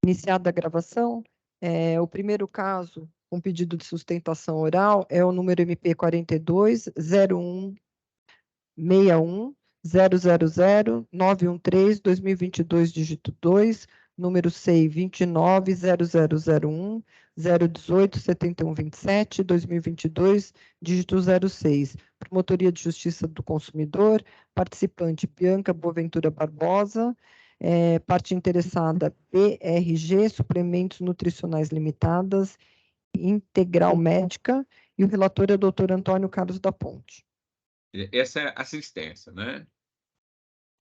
Iniciada a gravação, o primeiro caso com pedido de sustentação oral é o número MP 42-0161-000-913-2022, dígito 2, número SEI 29.0001-018-7127, 2022, dígito 06. Promotoria de Justiça do Consumidor, participante Bianca Boaventura Barbosa, parte interessada BRG, Suplementos Nutricionais Limitadas, Integral Médica, e o relator é o doutor Antônio Carlos da Ponte. Essa é assistência, né?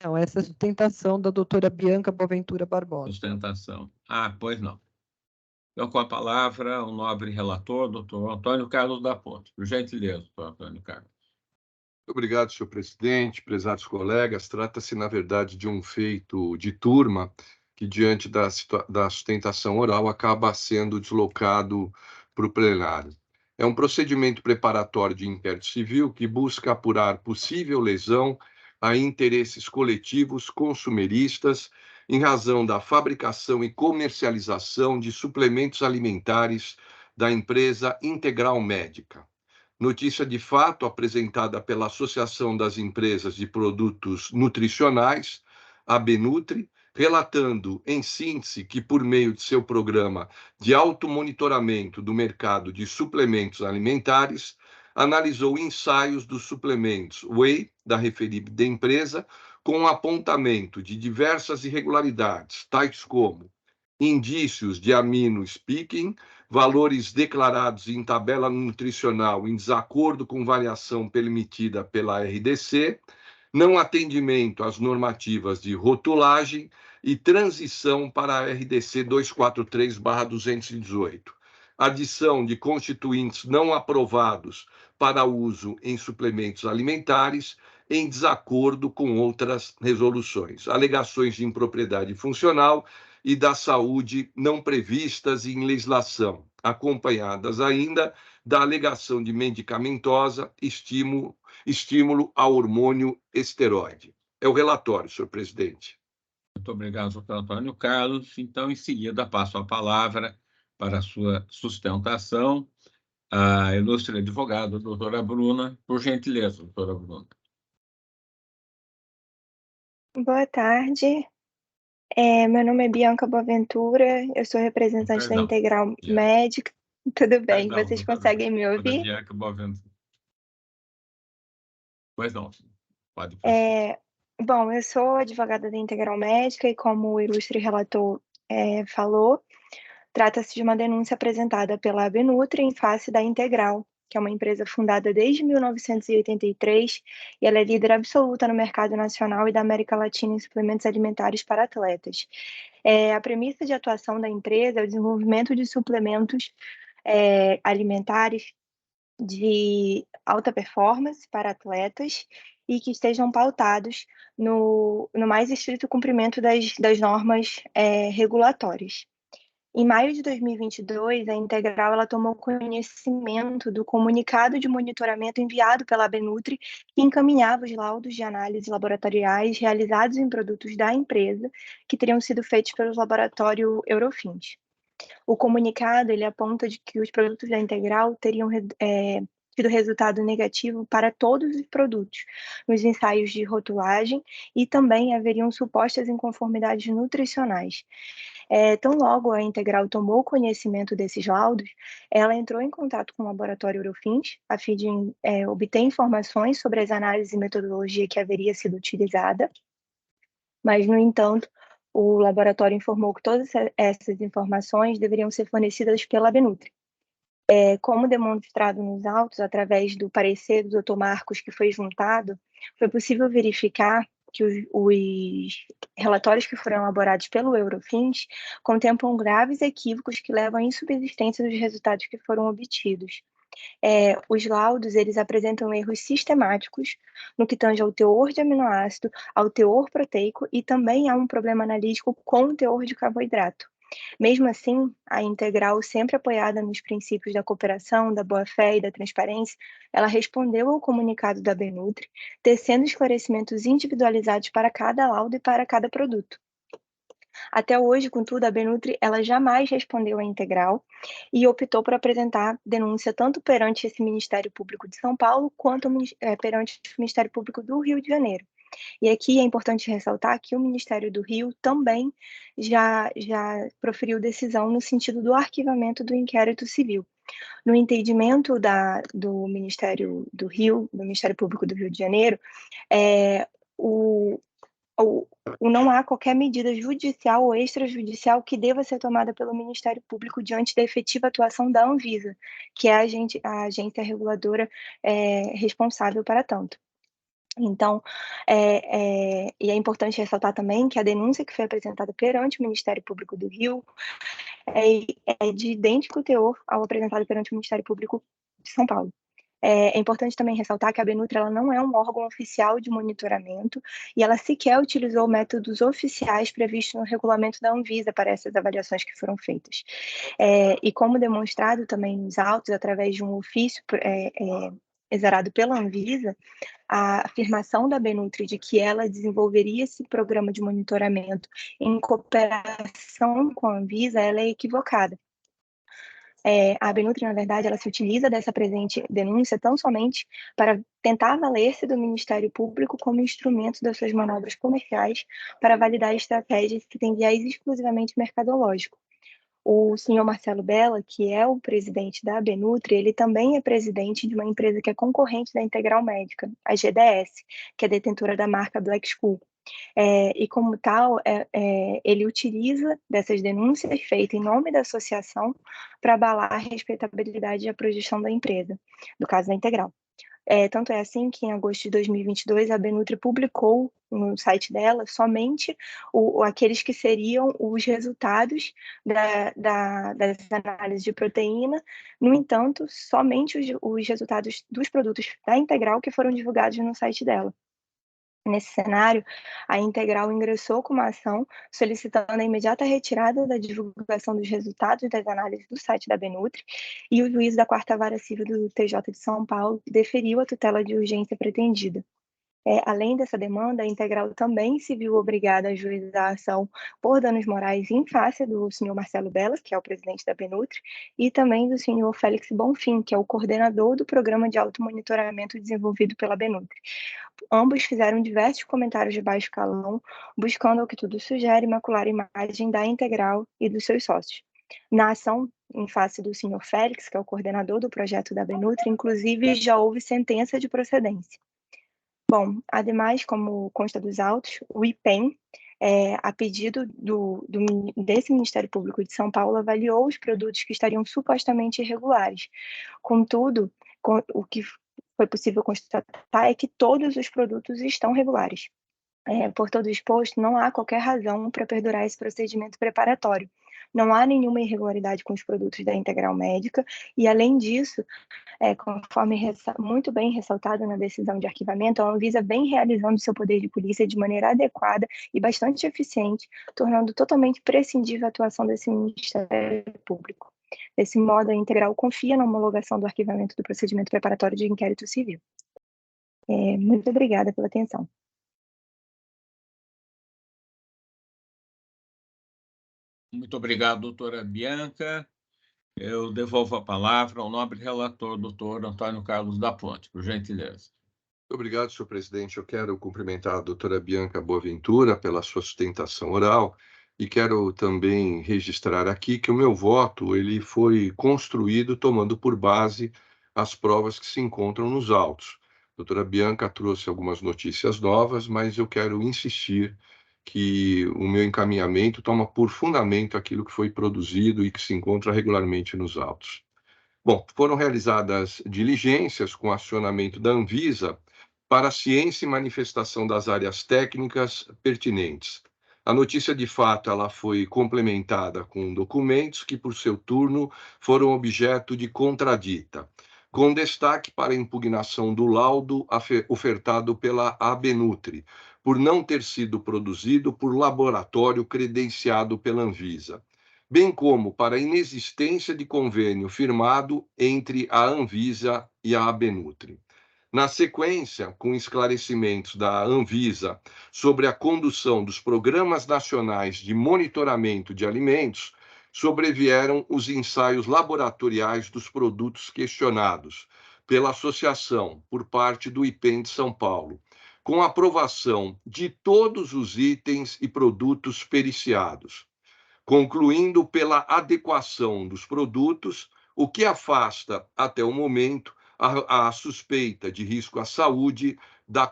Não, essa é a sustentação da doutora Bianca Boaventura Barbosa. Sustentação. Pois não. Então, com a palavra, o nobre relator, doutor Antônio Carlos da Ponte. Por gentileza, doutor Antônio Carlos. Muito obrigado, senhor presidente, prezados colegas. Trata-se, na verdade, de um feito de turma que, diante da sustentação oral, acaba sendo deslocado para o plenário. É um procedimento preparatório de inquérito civil que busca apurar possível lesão a interesses coletivos consumeristas em razão da fabricação e comercialização de suplementos alimentares da empresa Integral Médica. Notícia de fato apresentada pela Associação das Empresas de Produtos Nutricionais, a Benutri, relatando, em síntese, que por meio de seu programa de automonitoramento do mercado de suplementos alimentares, analisou ensaios dos suplementos Whey, da referida empresa, com apontamento de diversas irregularidades, tais como indícios de amino-speaking, valores declarados em tabela nutricional em desacordo com variação permitida pela RDC, não atendimento às normativas de rotulagem e transição para a RDC 243/218. Adição de constituintes não aprovados para uso em suplementos alimentares em desacordo com outras resoluções. Alegações de impropriedade funcional e da saúde não previstas em legislação, acompanhadas ainda da alegação de medicamentosa estímulo ao hormônio esteroide. É o relatório, senhor presidente. Muito obrigado, doutor Antônio Carlos. Então, em seguida, passo a palavra para a sua sustentação à ilustre advogada, doutora Bruna. Por gentileza, doutora Bruna. Boa tarde. Meu nome é Bianca Boaventura, eu sou representante da Integral Médica. Tudo bem, vocês conseguem me ouvir? Bianca Boaventura. Pois não, pode. Bom, eu sou advogada da Integral Médica e, como o ilustre relator falou, trata-se de uma denúncia apresentada pela Benutri em face da Integral, que é uma empresa fundada desde 1983 e ela é líder absoluta no mercado nacional e da América Latina em suplementos alimentares para atletas. A premissa de atuação da empresa é o desenvolvimento de suplementos alimentares de alta performance para atletas e que estejam pautados no mais estrito cumprimento das normas regulatórias. Em maio de 2022, a Integral ela tomou conhecimento do comunicado de monitoramento enviado pela Benutri, que encaminhava os laudos de análise laboratoriais realizados em produtos da empresa, que teriam sido feitos pelo laboratório Eurofins. O comunicado ele aponta de que os produtos da Integral teriam tido resultado negativo para todos os produtos, nos ensaios de rotulagem, e também haveriam supostas inconformidades nutricionais. Tão logo a Integral tomou conhecimento desses laudos, ela entrou em contato com o laboratório Eurofins, a fim de obter informações sobre as análises e metodologia que haveria sido utilizada, mas, no entanto, o laboratório informou que todas essas informações deveriam ser fornecidas pela Benutri. Como demonstrado nos autos, através do parecer do Dr. Marcos que foi juntado, foi possível verificar que os relatórios que foram elaborados pelo Eurofins contemplam graves equívocos que levam à insubsistência dos resultados que foram obtidos. Os laudos eles apresentam erros sistemáticos no que tange ao teor de aminoácido, ao teor proteico e também há um problema analítico com o teor de carboidrato. Mesmo assim, a Integral, sempre apoiada nos princípios da cooperação, da boa-fé e da transparência, ela respondeu ao comunicado da Benutri, tecendo esclarecimentos individualizados para cada laudo e para cada produto. Até hoje, contudo, a Benutri ela jamais respondeu à Integral e optou por apresentar denúncia tanto perante esse Ministério Público de São Paulo, quanto perante o Ministério Público do Rio de Janeiro. E aqui é importante ressaltar que o Ministério do Rio também já proferiu decisão no sentido do arquivamento do inquérito civil. No entendimento do Ministério do Rio, do Ministério Público do Rio de Janeiro, não há qualquer medida judicial ou extrajudicial que deva ser tomada pelo Ministério Público diante da efetiva atuação da Anvisa, que é a agência reguladora responsável para tanto. Então, e é importante ressaltar também que a denúncia que foi apresentada perante o Ministério Público do Rio é de idêntico teor ao apresentado perante o Ministério Público de São Paulo. É importante também ressaltar que a Benutri ela não é um órgão oficial de monitoramento e ela sequer utilizou métodos oficiais previstos no regulamento da Anvisa para essas avaliações que foram feitas. E como demonstrado também nos autos, através de um ofício exarado pela Anvisa, a afirmação da Benutri de que ela desenvolveria esse programa de monitoramento em cooperação com a Anvisa, ela é equivocada. A Benutri, na verdade, ela se utiliza dessa presente denúncia tão somente para tentar valer-se do Ministério Público como instrumento das suas manobras comerciais para validar estratégias que têm viés exclusivamente mercadológico. O senhor Marcelo Bella, que é o presidente da Benutri, ele também é presidente de uma empresa que é concorrente da Integral Médica, a GDS, que é detentora da marca Black School. E como tal, ele utiliza dessas denúncias feitas em nome da associação para abalar a respeitabilidade e a projeção da empresa, no caso da Integral. Tanto é assim que em agosto de 2022 a Benutri publicou no site dela somente aqueles que seriam os resultados das análises de proteína. No entanto, somente os resultados dos produtos da Integral que foram divulgados no site dela. Nesse cenário, a Integral ingressou com uma ação solicitando a imediata retirada da divulgação dos resultados das análises do site da Benutri, e o juiz da 4ª Vara Civil do TJ de São Paulo deferiu a tutela de urgência pretendida. Além dessa demanda, a Integral também se viu obrigada a ajuizar a ação por danos morais em face do senhor Marcelo Bella, que é o presidente da Benutri, e também do senhor Félix Bonfim, que é o coordenador do programa de automonitoramento desenvolvido pela Benutri. Ambos fizeram diversos comentários de baixo calão, buscando, ao que tudo sugere, macular a imagem da Integral e dos seus sócios. Na ação, em face do senhor Félix, que é o coordenador do projeto da Benutri, inclusive já houve sentença de procedência. Bom, ademais, como consta dos autos, o IPEM, a pedido desse Ministério Público de São Paulo, avaliou os produtos que estariam supostamente irregulares. Contudo, o que foi possível constatar é que todos os produtos estão regulares. Por todo exposto, não há qualquer razão para perdurar esse procedimento preparatório. Não há nenhuma irregularidade com os produtos da Integral Médica e, além disso, conforme muito bem ressaltado na decisão de arquivamento, a Anvisa vem realizando seu poder de polícia de maneira adequada e bastante eficiente, tornando totalmente prescindível a atuação desse Ministério Público. Desse modo, a Integral confia na homologação do arquivamento do procedimento preparatório de inquérito civil. Muito obrigada pela atenção. Muito obrigado, doutora Bianca. Eu devolvo a palavra ao nobre relator, doutor Antônio Carlos da Ponte, por gentileza. Muito obrigado, senhor presidente. Eu quero cumprimentar a doutora Bianca Boaventura pela sua sustentação oral e quero também registrar aqui que o meu voto ele foi construído tomando por base as provas que se encontram nos autos. A doutora Bianca trouxe algumas notícias novas, mas eu quero insistir que o meu encaminhamento toma por fundamento aquilo que foi produzido e que se encontra regularmente nos autos. Bom, foram realizadas diligências com acionamento da Anvisa para a ciência e manifestação das áreas técnicas pertinentes. A notícia de fato ela foi complementada com documentos que, por seu turno, foram objeto de contradita, com destaque para a impugnação do laudo ofertado pela Benutri, por não ter sido produzido por laboratório credenciado pela Anvisa, bem como para a inexistência de convênio firmado entre a Anvisa e a Benutri. Na sequência, com esclarecimentos da Anvisa sobre a condução dos programas nacionais de monitoramento de alimentos, sobrevieram os ensaios laboratoriais dos produtos questionados pela associação por parte do IPEM de São Paulo, com aprovação de todos os itens e produtos periciados, concluindo pela adequação dos produtos, o que afasta, até o momento, a suspeita de risco à saúde da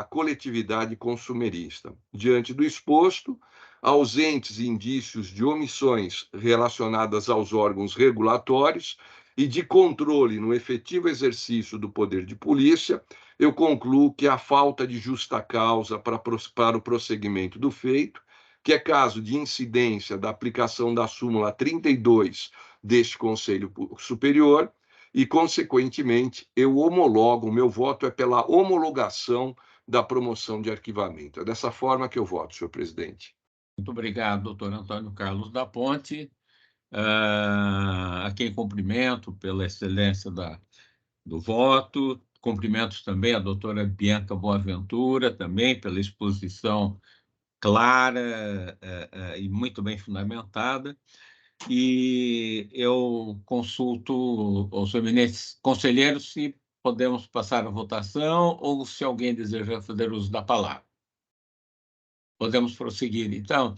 coletividade consumerista. Diante do exposto, ausentes indícios de omissões relacionadas aos órgãos regulatórios e de controle no efetivo exercício do poder de polícia, eu concluo que a falta de justa causa para o prosseguimento do feito, que é caso de incidência da aplicação da súmula 32 deste Conselho Superior, e, consequentemente, eu homologo, o meu voto é pela homologação da promoção de arquivamento. É dessa forma que eu voto, senhor presidente. Muito obrigado, doutor Antônio Carlos da Ponte, a quem cumprimento pela excelência do voto. Cumprimentos também a doutora Bianca Boaventura, também pela exposição clara e muito bem fundamentada. E eu consulto os eminentes conselheiros se podemos passar a votação ou se alguém deseja fazer uso da palavra. Podemos prosseguir, então.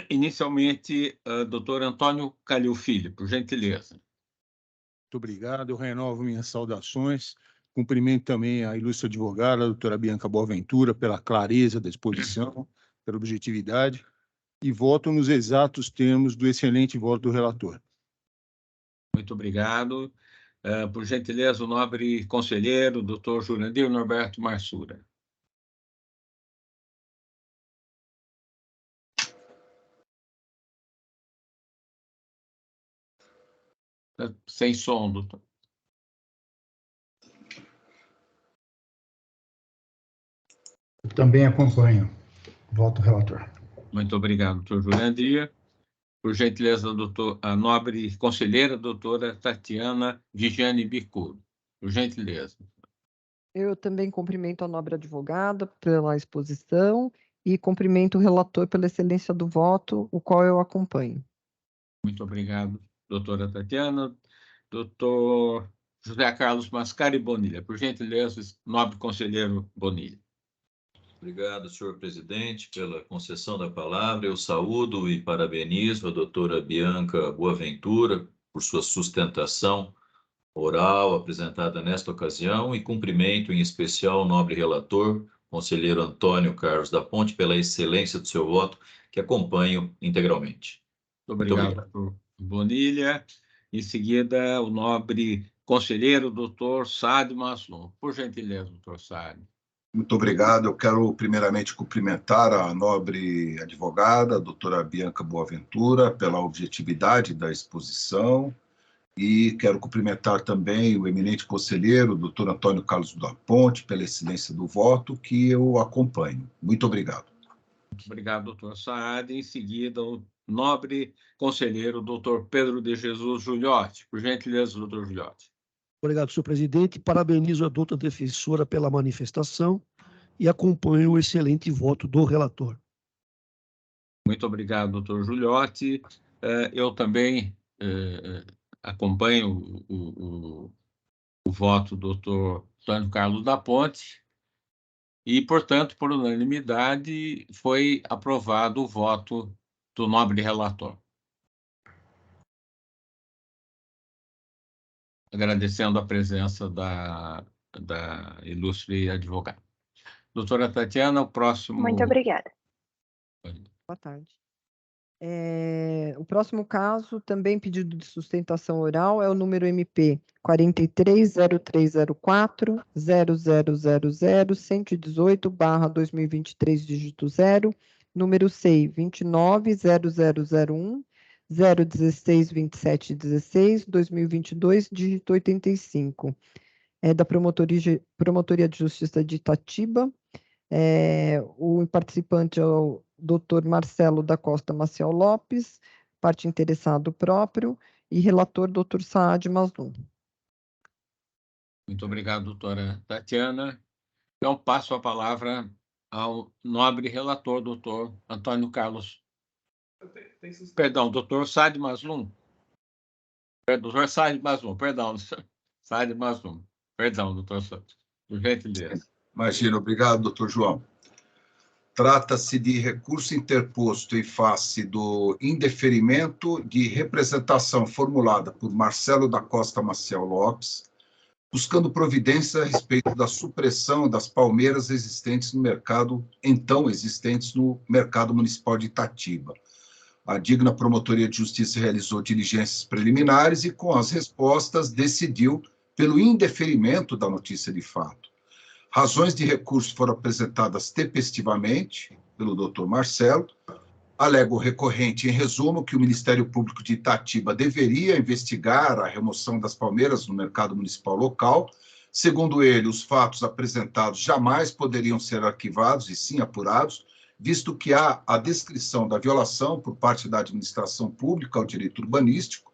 Inicialmente, doutor Antônio Calil Filho, por gentileza. Muito obrigado, eu renovo minhas saudações. Cumprimento também a ilustre advogada, a doutora Bianca Boaventura, pela clareza da exposição, pela objetividade, e voto nos exatos termos do excelente voto do relator. Muito obrigado. Por gentileza, o nobre conselheiro, doutor Jurandir Norberto Marsura. Sem som, doutor. Eu também acompanho o voto do relator. Muito obrigado, doutor Jurandir. Por gentileza, a nobre conselheira, doutora Tatiana Vigiane Bicudo. Por gentileza. Eu também cumprimento a nobre advogada pela exposição e cumprimento o relator pela excelência do voto, o qual eu acompanho. Muito obrigado, doutora Tatiana. Doutor José Carlos Mascari Bonilha. Por gentileza, nobre conselheiro Bonilha. Obrigado, senhor presidente, pela concessão da palavra. Eu saúdo e parabenizo a doutora Bianca Boaventura por sua sustentação oral apresentada nesta ocasião e cumprimento em especial o nobre relator, conselheiro Antônio Carlos da Ponte, pela excelência do seu voto, que acompanho integralmente. Muito obrigado, doutor Bonilha. Em seguida, o nobre conselheiro, doutor Saad Maslum. Por gentileza, doutor Saad. Muito obrigado. Eu quero, primeiramente, cumprimentar a nobre advogada, a doutora Bianca Boaventura, pela objetividade da exposição, e quero cumprimentar também o eminente conselheiro, doutor Antônio Carlos da Ponte, pela excelência do voto, que eu acompanho. Muito obrigado. Muito obrigado, doutor Saad. Em seguida, o nobre conselheiro, doutor Pedro de Jesus Giuliotti. Por gentileza, doutor Giuliotti. Obrigado, senhor presidente. Parabenizo a doutora defensora pela manifestação e acompanho o excelente voto do relator. Muito obrigado, doutor Giuliotti. Eu também acompanho o voto do doutor Antônio Carlos da Ponte e, portanto, por unanimidade, foi aprovado o voto do nobre relator. Agradecendo a presença da ilustre advogada. Doutora Tatiana, o próximo... Muito obrigada. Boa tarde. O próximo caso, também pedido de sustentação oral, é o número MP 430304 0000-118/2023, dígito 0, número SEI 290001 0162716 2022, dígito 85. É da Promotoria de Justiça de Itatiba. O participante é o Dr. Marcelo da Costa Maciel Lopes, parte interessado próprio, e relator Dr. Saad Maslum. Muito obrigado, doutora Tatiana. Então, passo a palavra ao nobre relator, doutor Antônio Carlos. Perdão, doutor Saad Mazlum. Doutor Saad Mazlum, perdão. Saad Mazlum. Perdão, doutor Saad. Por gentileza. Imagina, obrigado, doutor João. Trata-se de recurso interposto em face do indeferimento de representação formulada por Marcelo da Costa Maciel Lopes, buscando providência a respeito da supressão das palmeiras existentes no mercado, então existentes no mercado municipal de Itatiba. A digna Promotoria de Justiça realizou diligências preliminares e, com as respostas, decidiu pelo indeferimento da notícia de fato. Razões de recurso foram apresentadas tempestivamente pelo doutor Marcelo. Alega o recorrente, em resumo, que o Ministério Público de Itatiba deveria investigar a remoção das palmeiras no mercado municipal local. Segundo ele, os fatos apresentados jamais poderiam ser arquivados e sim apurados, visto que há a descrição da violação por parte da administração pública ao direito urbanístico.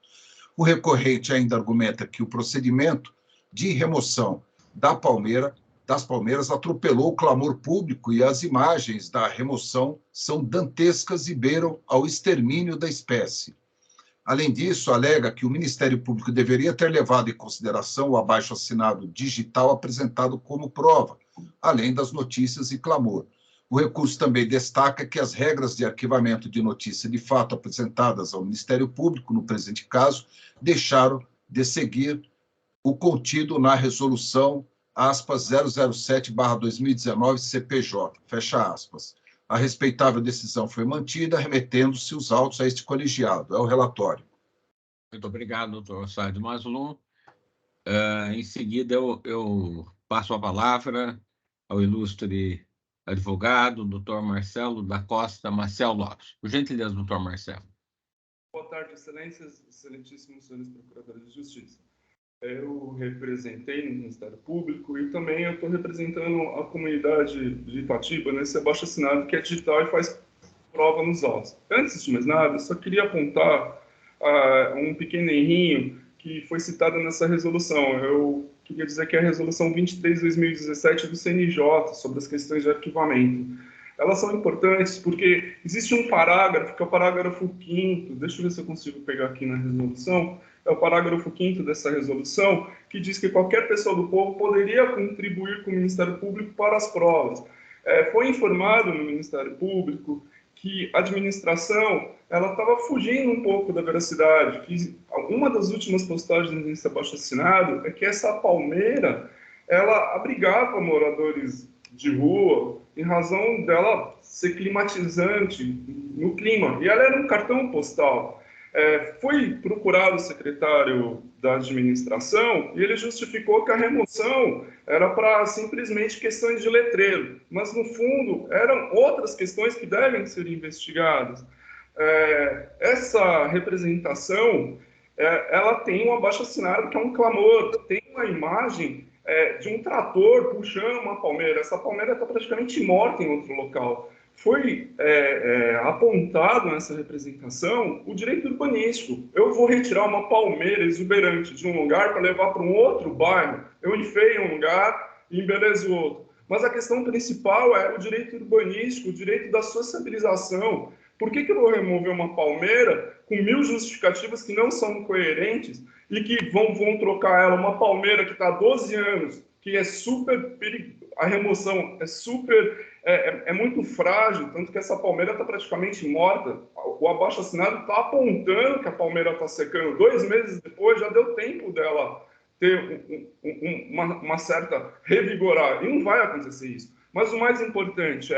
O recorrente ainda argumenta que o procedimento de remoção das palmeiras atropelou o clamor público e as imagens da remoção são dantescas e beiram ao extermínio da espécie. Além disso, alega que o Ministério Público deveria ter levado em consideração o abaixo-assinado digital apresentado como prova, além das notícias e clamor. O recurso também destaca que as regras de arquivamento de notícia de fato apresentadas ao Ministério Público, no presente caso, deixaram de seguir o contido na resolução aspas 007/2019 CPJ, fecha aspas. A respeitável decisão foi mantida, remetendo-se os autos a este colegiado. É o relatório. Muito obrigado, doutor Saad Mazlum. Em seguida, eu passo a palavra ao ilustre advogado, doutor Marcelo da Costa Maciel Lopes. Por gentileza, doutor Marcelo. Boa tarde, excelências, excelentíssimos senhores procuradores de justiça. Eu representei no Ministério Público e também eu estou representando a comunidade de Itatiba nesse abaixo-assinado que é digital e faz prova nos autos. Antes de mais nada, eu só queria apontar um pequeno errinho que foi citado nessa resolução. Eu queria dizer que é a resolução 23/2017 do CNJ sobre as questões de arquivamento. Elas são importantes porque existe um parágrafo, que é o parágrafo 5º, deixa eu ver se eu consigo pegar aqui na resolução, é o parágrafo 5º dessa resolução, que diz que qualquer pessoa do povo poderia contribuir com o Ministério Público para as provas. Foi informado no Ministério Público que a administração ela estava fugindo um pouco da veracidade, que uma das últimas postagens nesse abaixo-assinado é que essa palmeira ela abrigava moradores de rua em razão dela ser climatizante no clima, e ela era um cartão postal. Foi procurado o secretário da administração e ele justificou que a remoção era para simplesmente questões de letreiro, mas no fundo eram outras questões que devem ser investigadas. Essa representação ela tem um abaixo-assinado que é um clamor, tem uma imagem de um trator puxando uma palmeira. Essa palmeira está praticamente morta em outro local. Foi apontado nessa representação o direito urbanístico. Eu vou retirar uma palmeira exuberante de um lugar para levar para um outro bairro, eu enfeio um lugar e embelezo o outro. Mas a questão principal é o direito urbanístico, o direito da sociabilização. Por que eu vou remover uma palmeira com 1000 justificativas que não são coerentes e que vão trocar ela, uma palmeira que está há 12 anos, que é super perigosa, a remoção é super... É muito frágil, tanto que essa palmeira está praticamente morta. O abaixo-assinado está apontando que a palmeira está secando. 2 meses depois, já deu tempo dela ter uma certa revigorar. E não vai acontecer isso. Mas o mais importante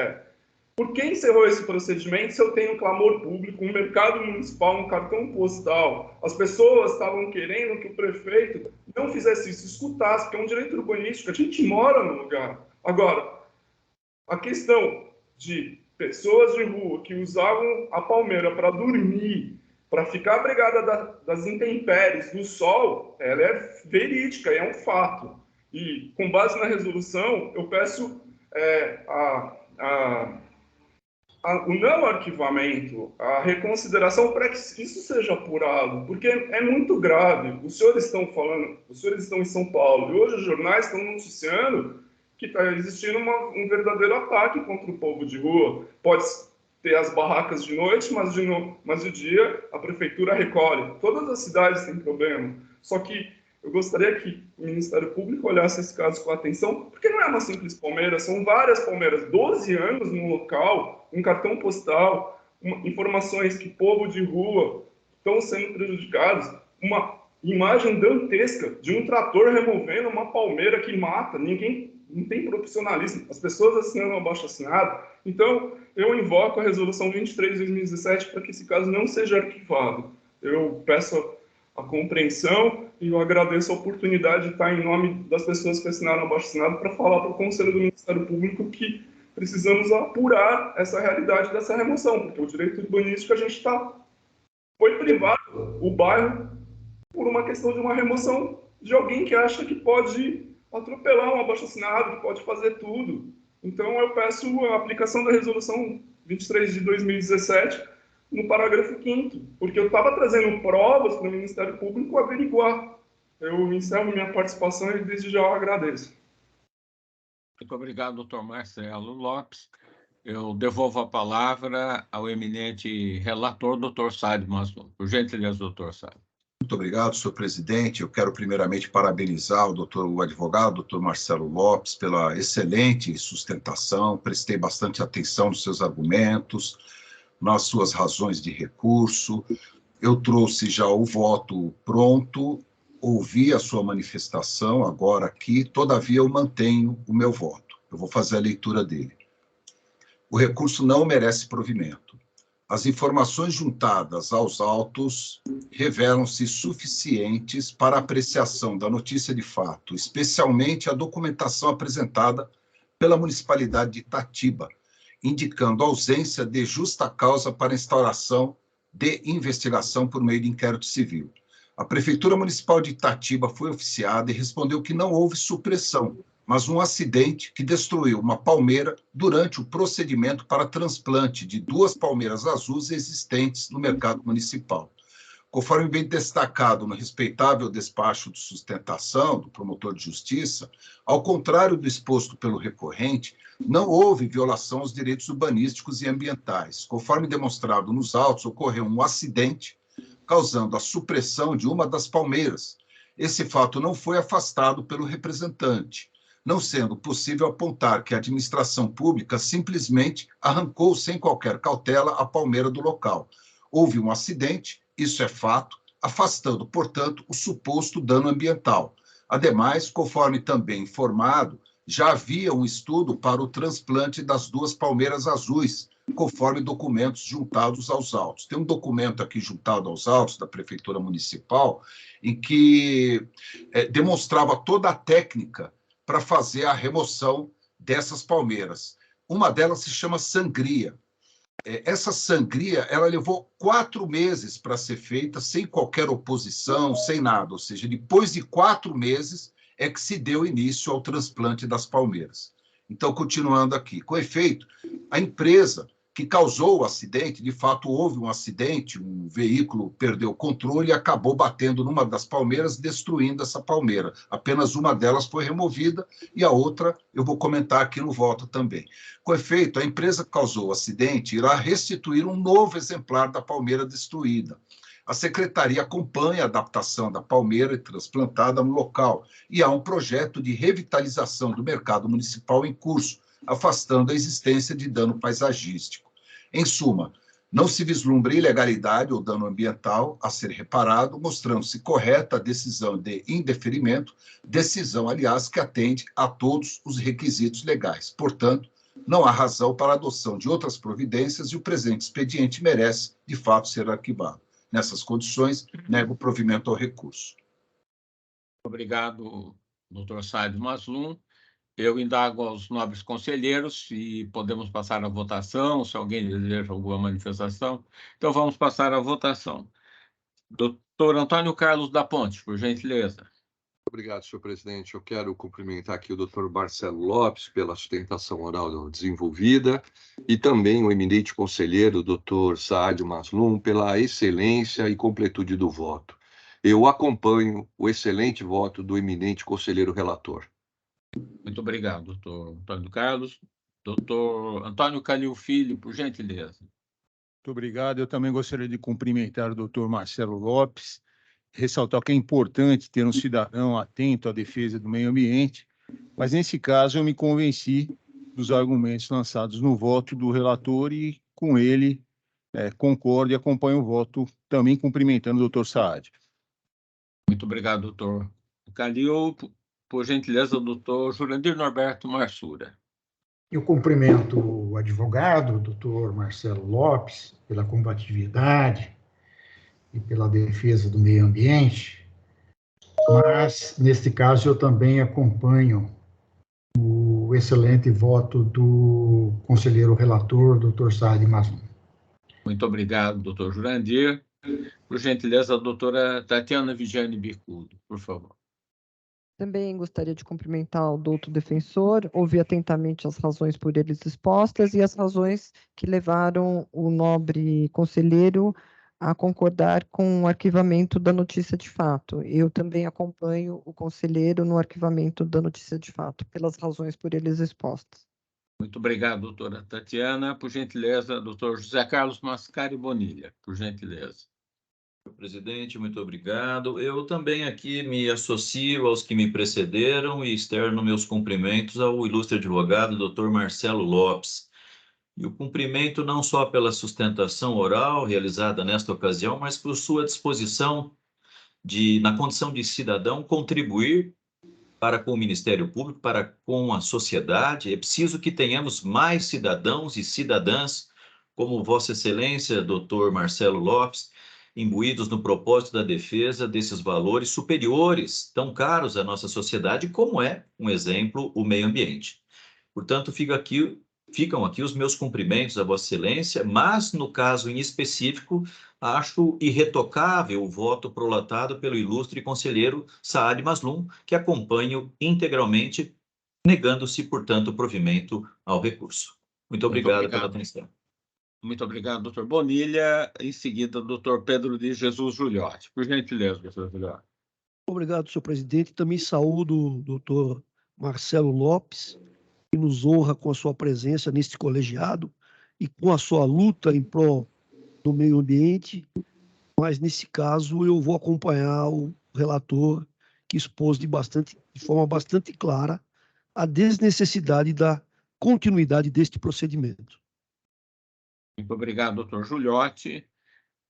por que encerrou esse procedimento se eu tenho um clamor público, um mercado municipal, um cartão postal? As pessoas estavam querendo que o prefeito não fizesse isso, escutasse, porque é um direito urbanístico. A gente mora no lugar. Agora, a questão de pessoas de rua que usavam a palmeira para dormir, para ficar abrigada das intempéries, do sol, ela é verídica, é um fato. E, com base na resolução, eu peço o não arquivamento, a reconsideração para que isso seja apurado, porque é muito grave. Os senhores estão em São Paulo, e hoje os jornais estão noticiando que está existindo um verdadeiro ataque contra o povo de rua. Pode ter as barracas de noite, mas de dia a prefeitura recolhe. Todas as cidades têm problema. Só que eu gostaria que o Ministério Público olhasse esse caso com atenção, porque não é uma simples palmeira, são várias palmeiras, 12 anos no local, um cartão postal, informações que povo de rua estão sendo prejudicados, uma imagem dantesca de um trator removendo uma palmeira que mata, não tem profissionalismo, as pessoas assinando abaixo-assinado. Então, eu invoco a Resolução 23 de 2017 para que esse caso não seja arquivado. Eu peço a compreensão e eu agradeço a oportunidade de estar em nome das pessoas que assinaram abaixo-assinado para falar para o Conselho do Ministério Público que precisamos apurar essa realidade dessa remoção, porque o direito urbanístico foi privado o bairro por uma questão de uma remoção de alguém que acha que pode atropelar um abaixo-assinado, que pode fazer tudo. Então, eu peço a aplicação da Resolução 23 de 2017 no parágrafo 5º, porque eu estava trazendo provas para o Ministério Público averiguar. Eu encerro minha participação e desde já eu agradeço. Muito obrigado, doutor Marcelo Lopes. Eu devolvo a palavra ao eminente relator, doutor Saad Maslum. Por gentileza, doutor Saad. Muito obrigado, senhor presidente. Eu quero primeiramente parabenizar o advogado, doutor Marcelo Lopes, pela excelente sustentação. Prestei bastante atenção nos seus argumentos, nas suas razões de recurso. Eu trouxe já o voto pronto, ouvi a sua manifestação agora aqui, todavia eu mantenho o meu voto. Eu vou fazer a leitura dele. O recurso não merece provimento. As informações juntadas aos autos revelam-se suficientes para apreciação da notícia de fato, especialmente a documentação apresentada pela Municipalidade de Itatiba, indicando ausência de justa causa para instauração de investigação por meio de inquérito civil. A Prefeitura Municipal de Itatiba foi oficiada e respondeu que não houve supressão, mas um acidente que destruiu uma palmeira durante o procedimento para transplante de 2 palmeiras azuis existentes no mercado municipal. Conforme bem destacado no respeitável despacho de sustentação do promotor de justiça, ao contrário do exposto pelo recorrente, não houve violação aos direitos urbanísticos e ambientais. Conforme demonstrado nos autos, ocorreu um acidente causando a supressão de uma das palmeiras. Esse fato não foi afastado pelo representante, não sendo possível apontar que a administração pública simplesmente arrancou sem qualquer cautela a palmeira do local. Houve um acidente, isso é fato, afastando, portanto, o suposto dano ambiental. Ademais, conforme também informado, já havia um estudo para o transplante das 2 palmeiras azuis, conforme documentos juntados aos autos. Tem um documento aqui juntado aos autos da Prefeitura Municipal, em que demonstrava toda a técnica para fazer a remoção dessas palmeiras. Uma delas se chama sangria. Essa sangria, ela levou 4 meses para ser feita, sem qualquer oposição, sem nada. Ou seja, depois de 4 meses é que se deu início ao transplante das palmeiras. Então, continuando aqui. Com efeito, a empresa que causou o acidente, de fato houve um acidente, um veículo perdeu o controle e acabou batendo numa das palmeiras, destruindo essa palmeira. Apenas uma delas foi removida e a outra eu vou comentar aqui no voto também. Com efeito, a empresa que causou o acidente irá restituir um novo exemplar da palmeira destruída. A secretaria acompanha a adaptação da palmeira transplantada no local e há um projeto de revitalização do mercado municipal em curso, afastando a existência de dano paisagístico. Em suma, não se vislumbra ilegalidade ou dano ambiental a ser reparado, mostrando-se correta a decisão de indeferimento, decisão, aliás, que atende a todos os requisitos legais. Portanto, não há razão para a adoção de outras providências e o presente expediente merece, de fato, ser arquivado. Nessas condições, nego o provimento ao recurso. Obrigado, doutor Saad Maslum. Eu indago aos nobres conselheiros se podemos passar à votação, se alguém deseja alguma manifestação. Então, vamos passar à votação. Doutor Antônio Carlos da Ponte, por gentileza. Obrigado, senhor presidente. Eu quero cumprimentar aqui o doutor Marcelo Lopes pela sustentação oral desenvolvida e também o eminente conselheiro, doutor Saad Maslum, pela excelência e completude do voto. Eu acompanho o excelente voto do eminente conselheiro relator. Muito obrigado, doutor Antônio Carlos. Doutor Antônio Calil Filho, por gentileza. Muito obrigado. Eu também gostaria de cumprimentar o doutor Marcelo Lopes, ressaltar que é importante ter um cidadão atento à defesa do meio ambiente, mas nesse caso eu me convenci dos argumentos lançados no voto do relator e com ele concordo e acompanho o voto, também cumprimentando o doutor Saad. Muito obrigado, doutor Calil. Por gentileza, o doutor Jurandir Norberto Marsura. Eu cumprimento o advogado, o doutor Marcelo Lopes, pela combatividade e pela defesa do meio ambiente, mas, neste caso, eu também acompanho o excelente voto do conselheiro relator, doutor Saad Maslum. Muito obrigado, doutor Jurandir. Por gentileza, a doutora Tatiana Vigiane Bicudo, por favor. Também gostaria de cumprimentar o doutor defensor, ouvir atentamente as razões por eles expostas e as razões que levaram o nobre conselheiro a concordar com o arquivamento da notícia de fato. Eu também acompanho o conselheiro no arquivamento da notícia de fato, pelas razões por eles expostas. Muito obrigado, doutora Tatiana. Por gentileza, doutor José Carlos Mascari Bonilha, por gentileza. Presidente, muito obrigado. Eu também aqui me associo aos que me precederam e externo meus cumprimentos ao ilustre advogado, doutor Marcelo Lopes. E o cumprimento não só pela sustentação oral realizada nesta ocasião, mas por sua disposição de, na condição de cidadão, contribuir para com o Ministério Público, para com a sociedade. É preciso que tenhamos mais cidadãos e cidadãs, como Vossa Excelência, doutor Marcelo Lopes, imbuídos no propósito da defesa desses valores superiores, tão caros à nossa sociedade, como é, um exemplo, o meio ambiente. Portanto, ficam aqui os meus cumprimentos a Vossa Excelência, mas, no caso em específico, acho irretocável o voto prolatado pelo ilustre conselheiro Saad Maslum, que acompanho integralmente, negando-se, portanto, o provimento ao recurso. Muito obrigado pela atenção. Muito obrigado, doutor Bonilha. Em seguida, doutor Pedro de Jesus Juliotti. Por gentileza, doutor Juliotti. Obrigado, senhor presidente. Também saúdo o doutor Marcelo Lopes, que nos honra com a sua presença neste colegiado e com a sua luta em prol do meio ambiente, mas nesse caso eu vou acompanhar o relator que expôs de forma bastante clara a desnecessidade da continuidade deste procedimento. Muito obrigado, doutor Juliotti.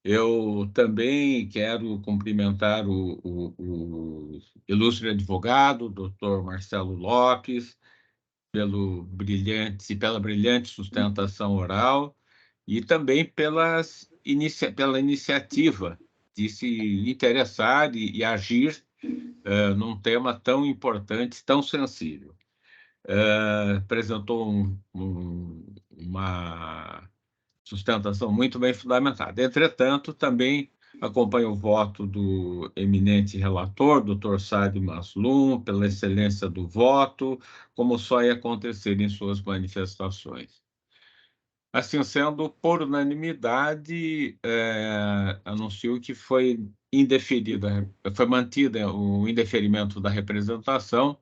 Eu também quero cumprimentar o ilustre advogado, doutor Marcelo Lopes, pela brilhante sustentação oral e também pela iniciativa de se interessar e agir num tema tão importante, tão sensível. Apresentou uma sustentação muito bem fundamentada. Entretanto, também acompanho o voto do eminente relator, doutor Saad Maslum, pela excelência do voto, como só ia acontecer em suas manifestações. Assim sendo, por unanimidade, anuncio que foi mantida o indeferimento da representação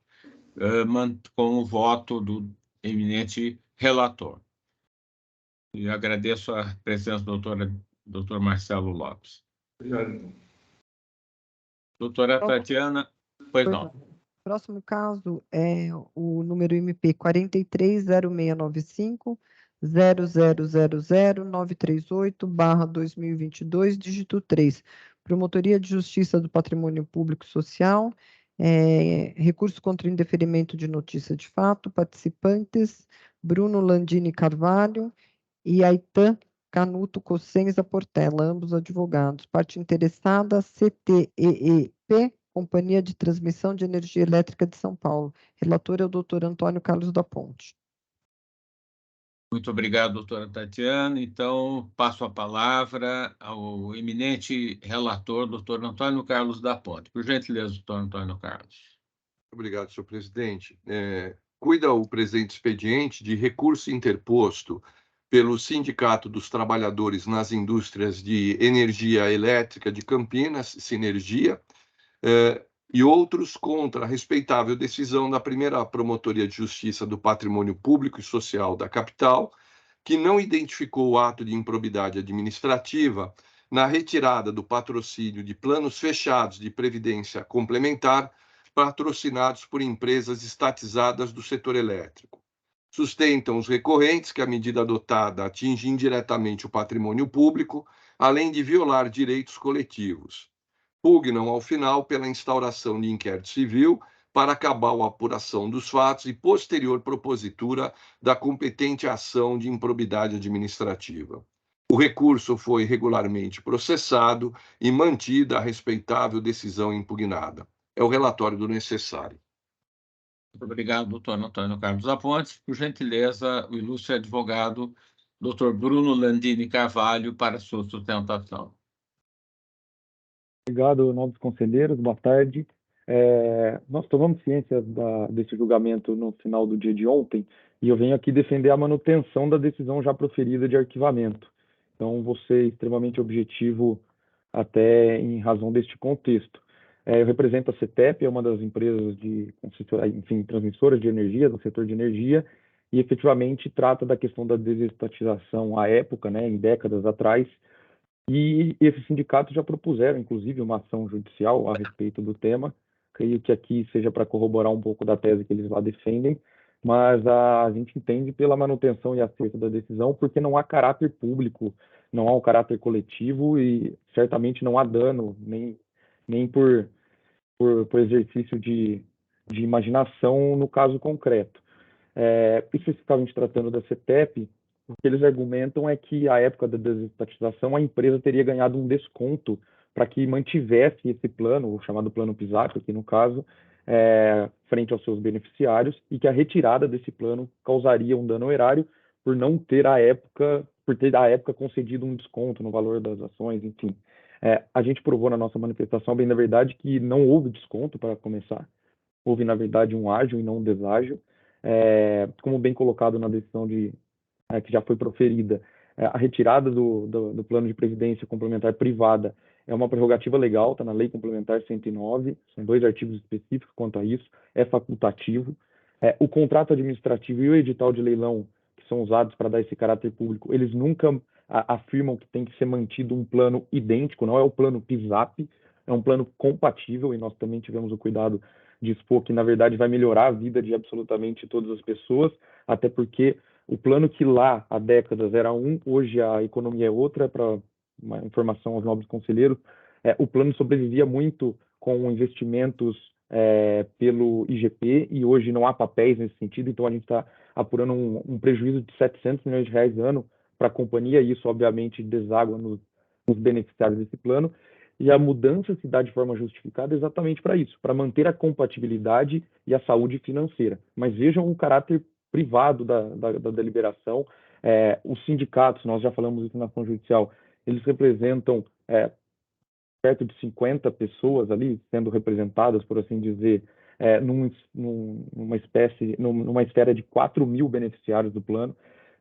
com o voto do eminente relator. E agradeço a presença do doutor Marcelo Lopes. Obrigado, então. Doutora Tatiana, pois não. Próximo caso é o número MP 430695 0000938/2022, dígito 3, Promotoria de Justiça do Patrimônio Público e Social, recurso contra o indeferimento de notícia de fato, participantes Bruno Landini Carvalho e Aitan Canuto Cossenza Portela, ambos advogados. Parte interessada, CTEEP, Companhia de Transmissão de Energia Elétrica de São Paulo. Relator é o doutor Antônio Carlos da Ponte. Muito obrigado, doutora Tatiana. Então, passo a palavra ao eminente relator, doutor Antônio Carlos da Ponte. Por gentileza, doutor Antônio Carlos. Obrigado, senhor presidente. Cuida o presente expediente de recurso interposto pelo Sindicato dos Trabalhadores nas Indústrias de Energia Elétrica de Campinas, Sinergia, e outros contra a respeitável decisão da primeira Promotoria de Justiça do Patrimônio Público e Social da capital, que não identificou o ato de improbidade administrativa na retirada do patrocínio de planos fechados de previdência complementar patrocinados por empresas estatizadas do setor elétrico. Sustentam os recorrentes que a medida adotada atinge indiretamente o patrimônio público, além de violar direitos coletivos. Pugnam, ao final, pela instauração de inquérito civil para acabar a apuração dos fatos e posterior propositura da competente ação de improbidade administrativa. O recurso foi regularmente processado e mantida a respeitável decisão impugnada. É o relatório do necessário. Muito obrigado, doutor Antônio Carlos da Ponte. Por gentileza, o ilustre advogado, doutor Bruno Landini Carvalho, para sua sustentação. Obrigado, nobres conselheiros, boa tarde. Nós tomamos ciência desse julgamento no final do dia de ontem e eu venho aqui defender a manutenção da decisão já proferida de arquivamento. Então, vou ser extremamente objetivo até em razão deste contexto. Eu represento a CETEP, é uma das empresas transmissoras de energia, do setor de energia, e efetivamente trata da questão da desestatização à época, em décadas atrás, e esses sindicatos já propuseram, inclusive, uma ação judicial a respeito do tema. Creio que aqui seja para corroborar um pouco da tese que eles lá defendem, mas a gente entende pela manutenção e acerto da decisão, porque não há caráter público, não há um caráter coletivo e certamente não há dano, nem por exercício de imaginação no caso concreto. Especificamente tratando da CETEP, o que eles argumentam é que, à época da desestatização, a empresa teria ganhado um desconto para que mantivesse esse plano, o chamado plano PISAC, aqui no caso, frente aos seus beneficiários, e que a retirada desse plano causaria um dano ao erário por não ter, à época concedido um desconto no valor das ações, enfim. A gente provou na nossa manifestação, bem na verdade, que não houve desconto para começar. Houve, na verdade, um ágio e não um deságio. Como bem colocado na decisão que já foi proferida, a retirada do plano de previdência complementar privada é uma prerrogativa legal, está na Lei Complementar 109, são 2 artigos específicos quanto a isso, é facultativo. O contrato administrativo e o edital de leilão, que são usados para dar esse caráter público, eles nunca afirmam que tem que ser mantido um plano idêntico, não é o plano PISAP, é um plano compatível, e nós também tivemos o cuidado de expor que, na verdade, vai melhorar a vida de absolutamente todas as pessoas, até porque o plano que lá há décadas era um, hoje a economia é outra, para uma informação aos nobres conselheiros, o plano sobrevivia muito com investimentos pelo IGP e hoje não há papéis nesse sentido, então a gente está apurando um prejuízo de R$700 milhões ano para a companhia e isso obviamente deságua nos beneficiários desse plano e a mudança se dá de forma justificada exatamente para isso, para manter a compatibilidade e a saúde financeira. Mas vejam o caráter privado da deliberação. Os sindicatos, nós já falamos isso na ação judicial, eles representam perto de 50 pessoas ali sendo representadas, por assim dizer, numa esfera de 4.000 beneficiários do plano.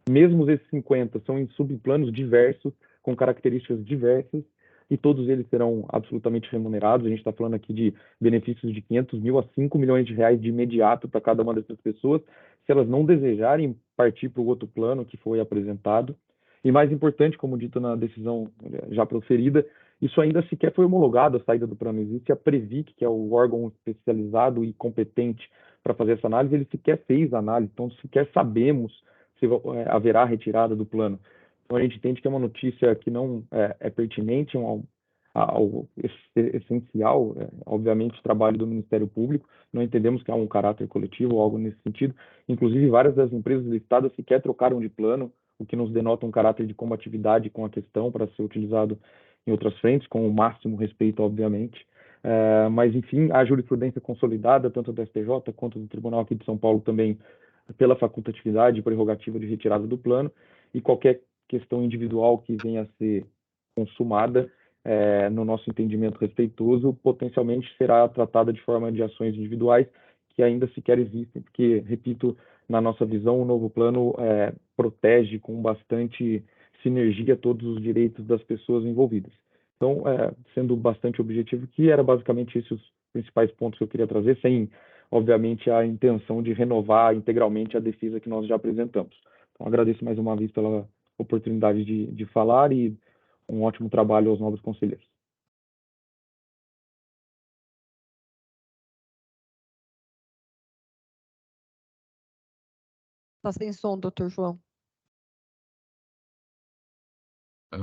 Mesmo esses 50 são em subplanos diversos, com características diversas, e todos eles serão absolutamente remunerados. A gente está falando aqui de benefícios de 500 mil a 5 milhões de reais de imediato para cada uma dessas pessoas, se elas não desejarem partir para o outro plano que foi apresentado. E mais importante, como dito na decisão já proferida, isso ainda sequer foi homologado a saída do plano. Existe a Previc, que é o órgão especializado e competente para fazer essa análise, ele sequer fez a análise, então sequer sabemos se haverá retirada do plano. Então, a gente entende que é uma notícia que não é pertinente ao essencial, obviamente, trabalho do Ministério Público. Não entendemos que há um caráter coletivo ou algo nesse sentido. Inclusive, várias das empresas listadas sequer trocaram de plano, o que nos denota um caráter de combatividade com a questão para ser utilizado em outras frentes, com o máximo respeito, obviamente. Mas, enfim, a jurisprudência consolidada, tanto do STJ quanto do Tribunal aqui de São Paulo também pela facultatividade e prerrogativa de retirada do plano, e qualquer questão individual que venha a ser consumada, no nosso entendimento respeitoso, potencialmente será tratada de forma de ações individuais que ainda sequer existem, porque, repito, na nossa visão, o novo plano protege com bastante sinergia todos os direitos das pessoas envolvidas. Então, sendo bastante objetivo, que era basicamente esses os principais pontos que eu queria trazer, sem, obviamente, a intenção de renovar integralmente a defesa que nós já apresentamos. Então, agradeço mais uma vez pela oportunidade de falar e um ótimo trabalho aos novos conselheiros. Está sem som, doutor João.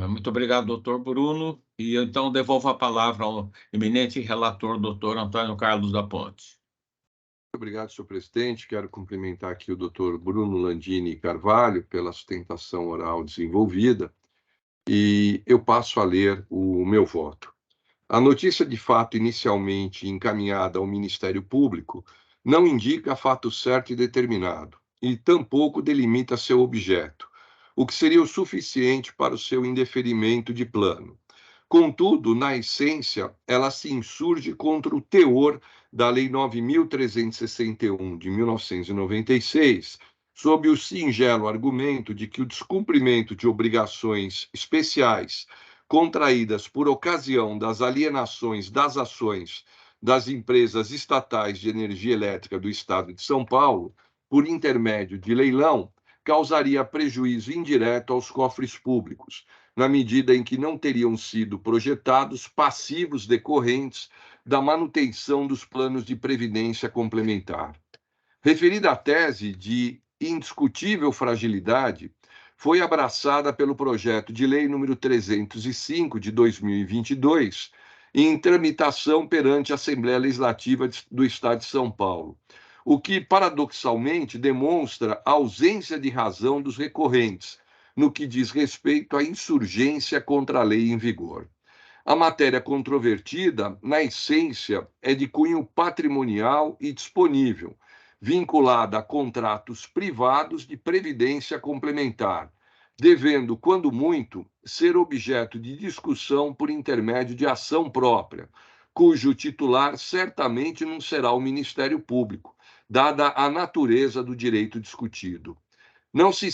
Muito obrigado, doutor Bruno. E então devolvo a palavra ao eminente relator, doutor Antônio Carlos da Ponte. Muito obrigado, senhor presidente. Quero cumprimentar aqui o doutor Bruno Landini Carvalho pela sustentação oral desenvolvida. E eu passo a ler o meu voto. A notícia de fato inicialmente encaminhada ao Ministério Público não indica fato certo e determinado, e tampouco delimita seu objeto, o que seria o suficiente para o seu indeferimento de plano. Contudo, na essência, ela se insurge contra o teor da Lei 9.361 de 1996, sob o singelo argumento de que o descumprimento de obrigações especiais contraídas por ocasião das alienações das ações das empresas estatais de energia elétrica do Estado de São Paulo, por intermédio de leilão, causaria prejuízo indireto aos cofres públicos, na medida em que não teriam sido projetados passivos decorrentes da manutenção dos planos de previdência complementar. Referida tese de indiscutível fragilidade, foi abraçada pelo projeto de lei número 305 de 2022, em tramitação perante a Assembleia Legislativa do Estado de São Paulo, o que paradoxalmente demonstra a ausência de razão dos recorrentes, no que diz respeito à insurgência contra a lei em vigor. A matéria controvertida, na essência, é de cunho patrimonial e disponível, vinculada a contratos privados de previdência complementar, devendo, quando muito, ser objeto de discussão por intermédio de ação própria, cujo titular certamente não será o Ministério Público, dada a natureza do direito discutido. Não se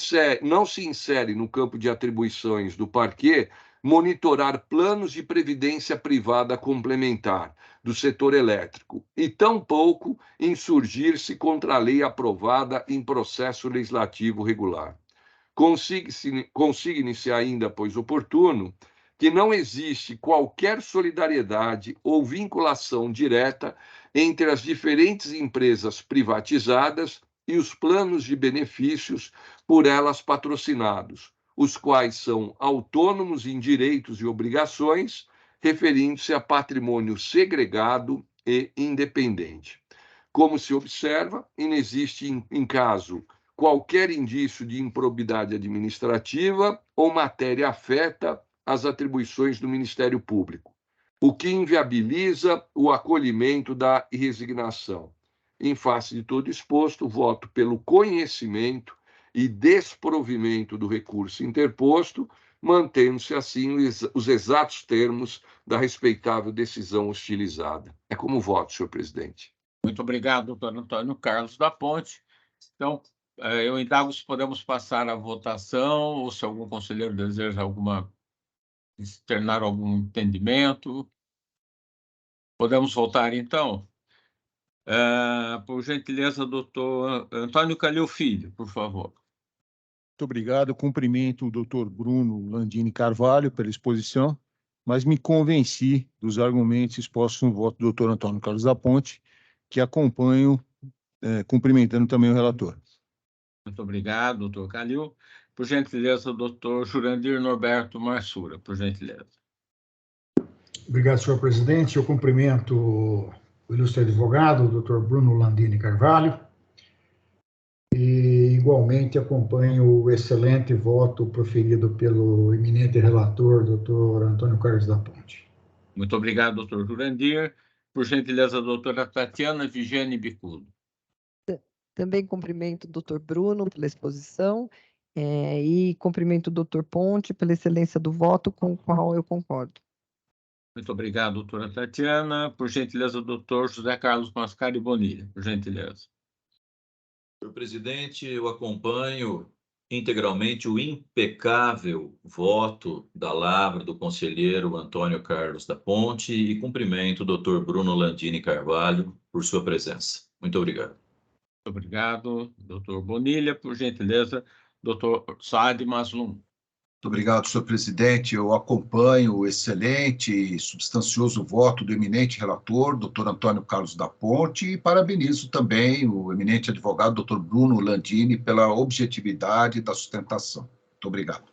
insere no campo de atribuições do parquê monitorar planos de previdência privada complementar do setor elétrico e tampouco insurgir-se contra a lei aprovada em processo legislativo regular. Consigne-se ainda, pois oportuno, que não existe qualquer solidariedade ou vinculação direta entre as diferentes empresas privatizadas e os planos de benefícios por elas patrocinados, os quais são autônomos em direitos e obrigações, referindo-se a patrimônio segregado e independente. Como se observa, inexiste em caso qualquer indício de improbidade administrativa ou matéria afeta as atribuições do Ministério Público, o que inviabiliza o acolhimento da resignação. Em face de todo exposto, voto pelo conhecimento e desprovimento do recurso interposto, mantendo-se assim os exatos termos da respeitável decisão hostilizada. É como voto, senhor presidente. Muito obrigado, doutor Antônio Carlos da Ponte. Então, eu indago se podemos passar à votação ou se algum conselheiro deseja externar algum entendimento. Podemos votar, então? Por gentileza, doutor Antônio Calil Filho, por favor. Muito obrigado. Cumprimento o doutor Bruno Landini Carvalho pela exposição, mas me convenci dos argumentos expostos no voto do doutor Antônio Carlos da Ponte, que acompanho, cumprimentando também o relator. Muito obrigado, doutor Calil. Por gentileza, doutor Jurandir Norberto Marsura, por gentileza. Obrigado, senhor presidente. Eu cumprimento o ilustre advogado, o doutor Bruno Landini Carvalho, e igualmente acompanho o excelente voto proferido pelo eminente relator, doutor Antônio Carlos da Ponte. Muito obrigado, doutor Jurandir. Por gentileza, doutora Tatiana Vigiane Bicudo. Também cumprimento o doutor Bruno pela exposição e cumprimento o doutor Ponte pela excelência do voto, com o qual eu concordo. Muito obrigado, doutora Tatiana. Por gentileza, doutor José Carlos Mascari Bonilha, por gentileza. Senhor presidente, eu acompanho integralmente o impecável voto da lavra do conselheiro Antônio Carlos da Ponte e cumprimento o doutor Bruno Landini Carvalho por sua presença. Muito obrigado. Muito obrigado, doutor Bonilha. Por gentileza, doutor Saad Maslum. Muito obrigado, senhor presidente. Eu acompanho o excelente e substancioso voto do eminente relator, doutor Antônio Carlos da Ponte, e parabenizo também o eminente advogado, doutor Bruno Landini, pela objetividade da sustentação. Muito obrigado.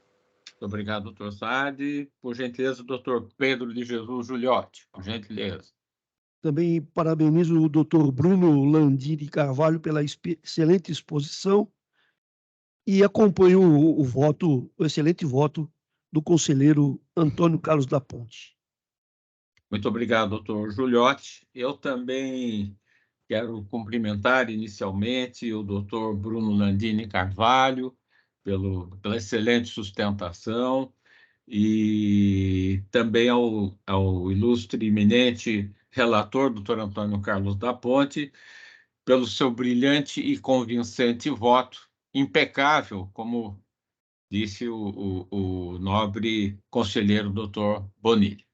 Muito obrigado, doutor Saad. Por gentileza, doutor Pedro de Jesus Giuliotti, por gentileza. Também parabenizo o doutor Bruno Landini Carvalho pela excelente exposição e acompanho o excelente voto do conselheiro Antônio Carlos da Ponte. Muito obrigado, doutor Giuliotti. Eu também quero cumprimentar inicialmente o doutor Bruno Landini Carvalho pela excelente sustentação e também ao ilustre e eminente relator, doutor Antônio Carlos da Ponte, pelo seu brilhante e convincente voto, impecável, como disse o nobre conselheiro doutor Bonilha.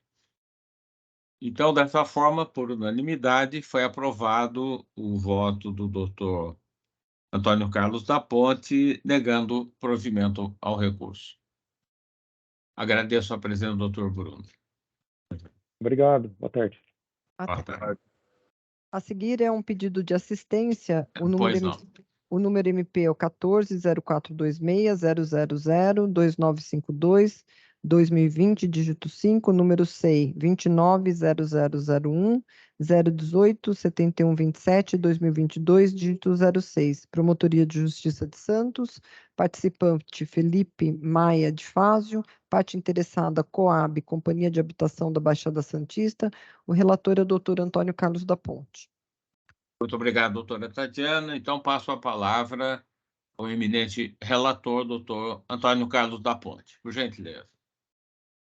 Então, dessa forma, por unanimidade, foi aprovado o voto do doutor Antônio Carlos da Ponte, negando provimento ao recurso. Agradeço a presença do doutor Bruno. Obrigado. Boa tarde. Boa tarde. A seguir é um pedido de assistência. Pois não. O número MP é o 14.0426.000.2952, 2020, dígito 5, número SEI 29.0001, 018.7127, 2022, dígito 06, Promotoria de Justiça de Santos, participante Felipe Maia de Fázio, parte interessada Coab, Companhia de Habitação da Baixada Santista, o relator é o doutor Antônio Carlos da Ponte. Muito obrigado, doutora Tatiana. Então, passo a palavra ao eminente relator, doutor Antônio Carlos da Ponte. Por gentileza.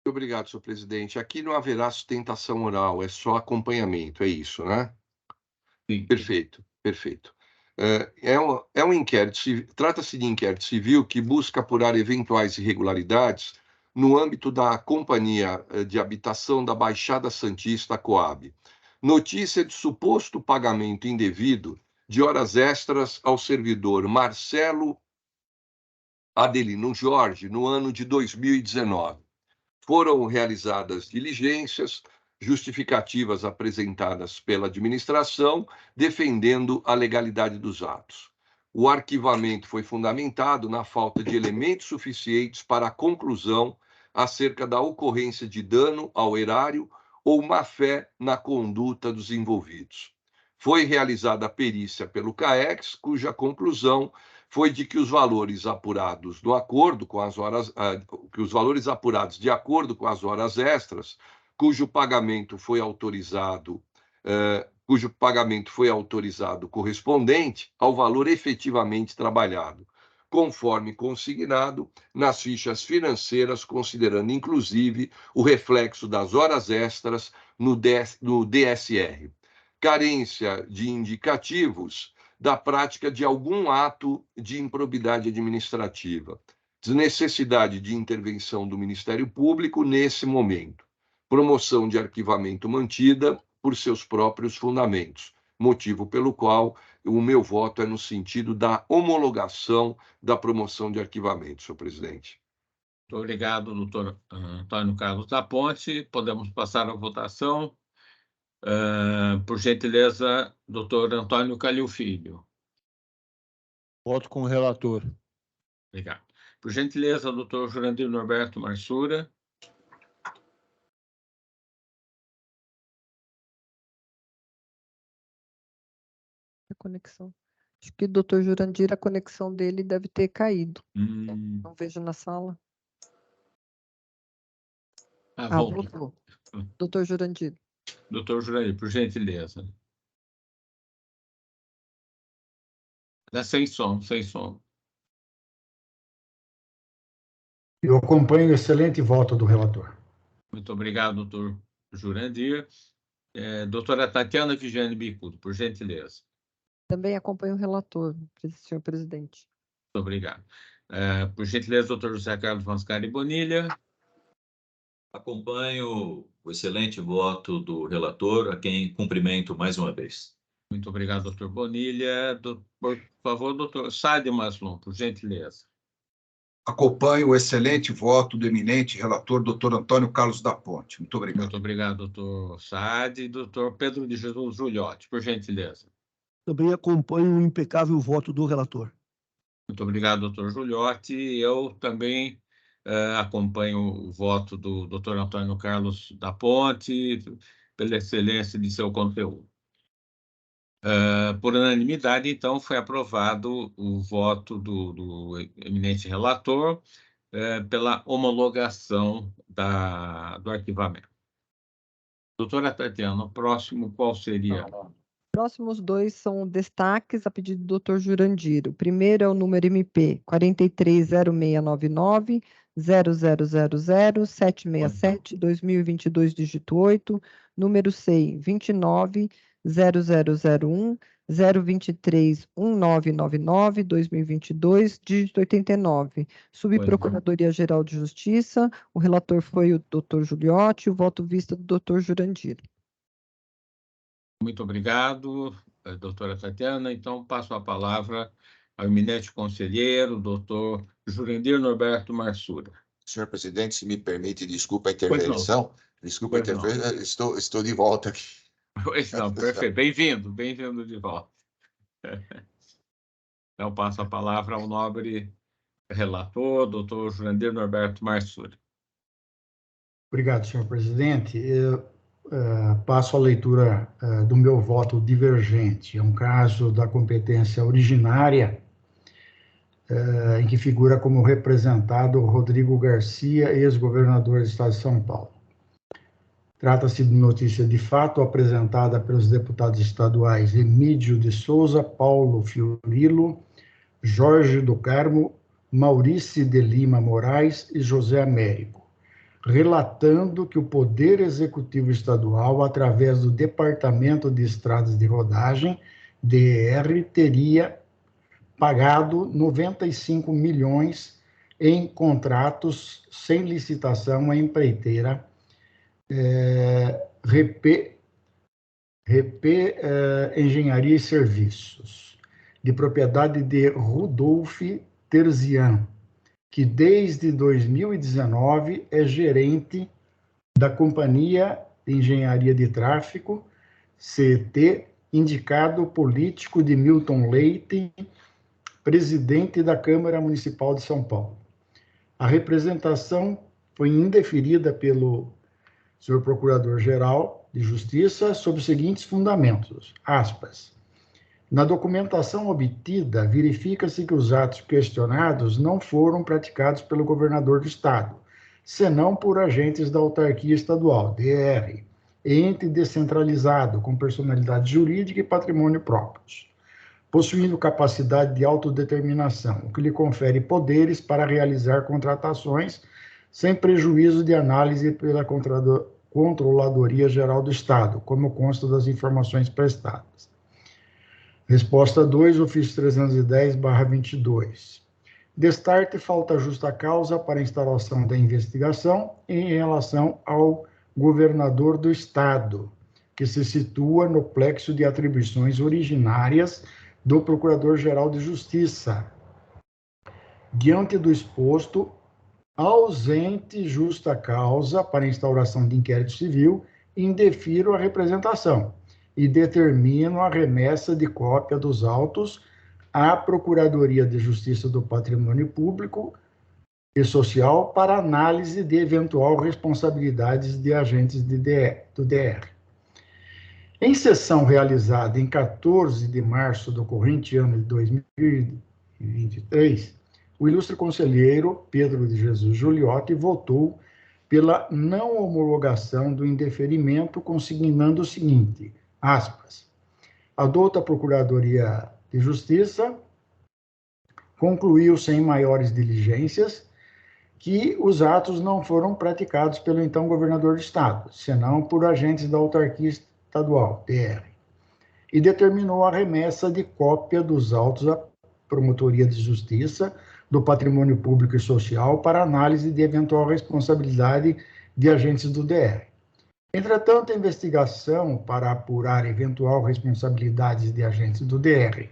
Muito obrigado, senhor presidente. Aqui não haverá sustentação oral, é só acompanhamento, é isso, né? Sim. Perfeito, perfeito. É um inquérito, trata-se de inquérito civil que busca apurar eventuais irregularidades no âmbito da Companhia de Habitação da Baixada Santista, Coab. Notícia de suposto pagamento indevido de horas extras ao servidor Marcelo Adelino Jorge no ano de 2019. Foram realizadas diligências, justificativas apresentadas pela administração, defendendo a legalidade dos atos. O arquivamento foi fundamentado na falta de elementos suficientes para a conclusão acerca da ocorrência de dano ao erário ou má-fé na conduta dos envolvidos. Foi realizada a perícia pelo CAEX, cuja conclusão foi de que os valores apurados do acordo com as horas, que os valores apurados de acordo com as horas extras, cujo pagamento foi autorizado correspondente ao valor efetivamente trabalhado, conforme consignado nas fichas financeiras, considerando inclusive o reflexo das horas extras no DSR. Carência de indicativos da prática de algum ato de improbidade administrativa, desnecessidade de intervenção do Ministério Público nesse momento, promoção de arquivamento mantida por seus próprios fundamentos, motivo pelo qual o meu voto é no sentido da homologação da promoção de arquivamento, senhor presidente. Muito obrigado, doutor Antônio Carlos da Ponte. Podemos passar à votação. Por gentileza, doutor Antônio Calil Filho. Voto com o relator. Obrigado. Por gentileza, doutor Jurandir Norberto Marsura. A conexão. Acho que o doutor Jurandir, a conexão dele deve ter caído. Não vejo na sala. Voltou. Doutor Jurandir. Doutor Jurandir, por gentileza. Sem som, sem som. Eu acompanho o excelente voto do relator. Muito obrigado, doutor Jurandir. Doutora Tatiana Vigiane Bicudo, por gentileza. Também acompanho o relator, senhor presidente. Muito obrigado. Por gentileza, doutor José Carlos Mascari Bonilha. Acompanho o excelente voto do relator, a quem cumprimento mais uma vez. Muito obrigado, doutor Bonilha. Por favor, doutor Sade Maslum, por gentileza. Acompanho o excelente voto do eminente relator, doutor Antônio Carlos da Ponte. Muito obrigado. Muito obrigado, doutor Sade. Doutor Pedro de Jesus Giuliotti, por gentileza. Também acompanho o impecável voto do relator. Muito obrigado, doutor Giuliotti. Eu também acompanho o voto do doutor Antônio Carlos da Ponte, pela excelência de seu conteúdo. Por unanimidade, então, foi aprovado o voto do eminente relator pela homologação do arquivamento. Doutora Tatiana, o próximo qual seria? Próximos dois são destaques a pedido do doutor Jurandir. O primeiro é o número MP 430699 0000767 2022 dígito 8, número SEI 29 0001 023 1999 2022 dígito 89, Subprocuradoria-Geral de Justiça. O relator foi o doutor Giuliotti, o voto vista do doutor Jurandir. Muito obrigado, doutora Tatiana. Então, passo a palavra ao eminente conselheiro, doutor Jurandir Norberto Marsura. Senhor presidente, se me permite, desculpa a intervenção. Desculpa a intervenção, estou de volta aqui. Pois não, perfeito. Bem-vindo de volta. Então, passo a palavra ao nobre relator, doutor Jurandir Norberto Marsura. Obrigado, senhor presidente. Passo a leitura do meu voto divergente. É um caso da competência originária, em que figura como representado Rodrigo Garcia, ex-governador do estado de São Paulo. Trata-se de notícia de fato apresentada pelos deputados estaduais Emídio de Souza, Paulo Fiorilo, Jorge do Carmo, Maurício de Lima Moraes e José Américo, relatando que o Poder Executivo Estadual, através do Departamento de Estradas de Rodagem, DR, teria pagado 95 milhões em contratos sem licitação à empreiteira Rep Engenharia e Serviços, de propriedade de Rudolf Terzian, que desde 2019 é gerente da Companhia de Engenharia de Tráfego, CET, indicado político de Milton Leite, presidente da Câmara Municipal de São Paulo. A representação foi indeferida pelo senhor Procurador-Geral de Justiça sob os seguintes fundamentos, aspas. Na documentação obtida, verifica-se que os atos questionados não foram praticados pelo governador do estado, senão por agentes da autarquia estadual, DR, ente descentralizado, com personalidade jurídica e patrimônio próprios, possuindo capacidade de autodeterminação, o que lhe confere poderes para realizar contratações sem prejuízo de análise pela Controladoria Geral do Estado, como consta das informações prestadas. Resposta 2, ofício 310/22. Destarte falta justa causa para a instalação da investigação em relação ao governador do Estado, que se situa no plexo de atribuições originárias do Procurador-Geral de Justiça. Diante do exposto, ausente justa causa para a instauração de inquérito civil, indefiro a representação e determino a remessa de cópia dos autos à Procuradoria de Justiça do Patrimônio Público e Social para análise de eventual responsabilidades de agentes do DR. Em sessão realizada em 14 de março do corrente ano de 2023, o ilustre conselheiro Pedro de Jesus Giuliotti votou pela não homologação do indeferimento, consignando o seguinte, aspas, a douta Procuradoria de Justiça concluiu, sem maiores diligências, que os atos não foram praticados pelo então governador do Estado, senão por agentes da autarquia estadual, DR, e determinou a remessa de cópia dos autos à Promotoria de Justiça do Patrimônio Público e Social para análise de eventual responsabilidade de agentes do DR. Entretanto, a investigação para apurar eventual responsabilidade de agentes do DR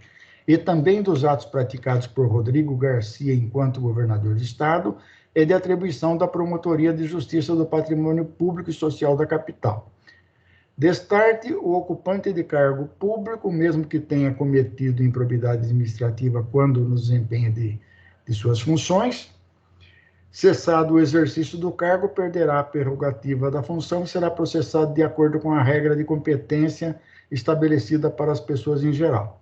e também dos atos praticados por Rodrigo Garcia enquanto governador de Estado é de atribuição da Promotoria de Justiça do Patrimônio Público e Social da capital. Destarte, o ocupante de cargo público, mesmo que tenha cometido improbidade administrativa quando no desempenho de suas funções, cessado o exercício do cargo, perderá a prerrogativa da função e será processado de acordo com a regra de competência estabelecida para as pessoas em geral.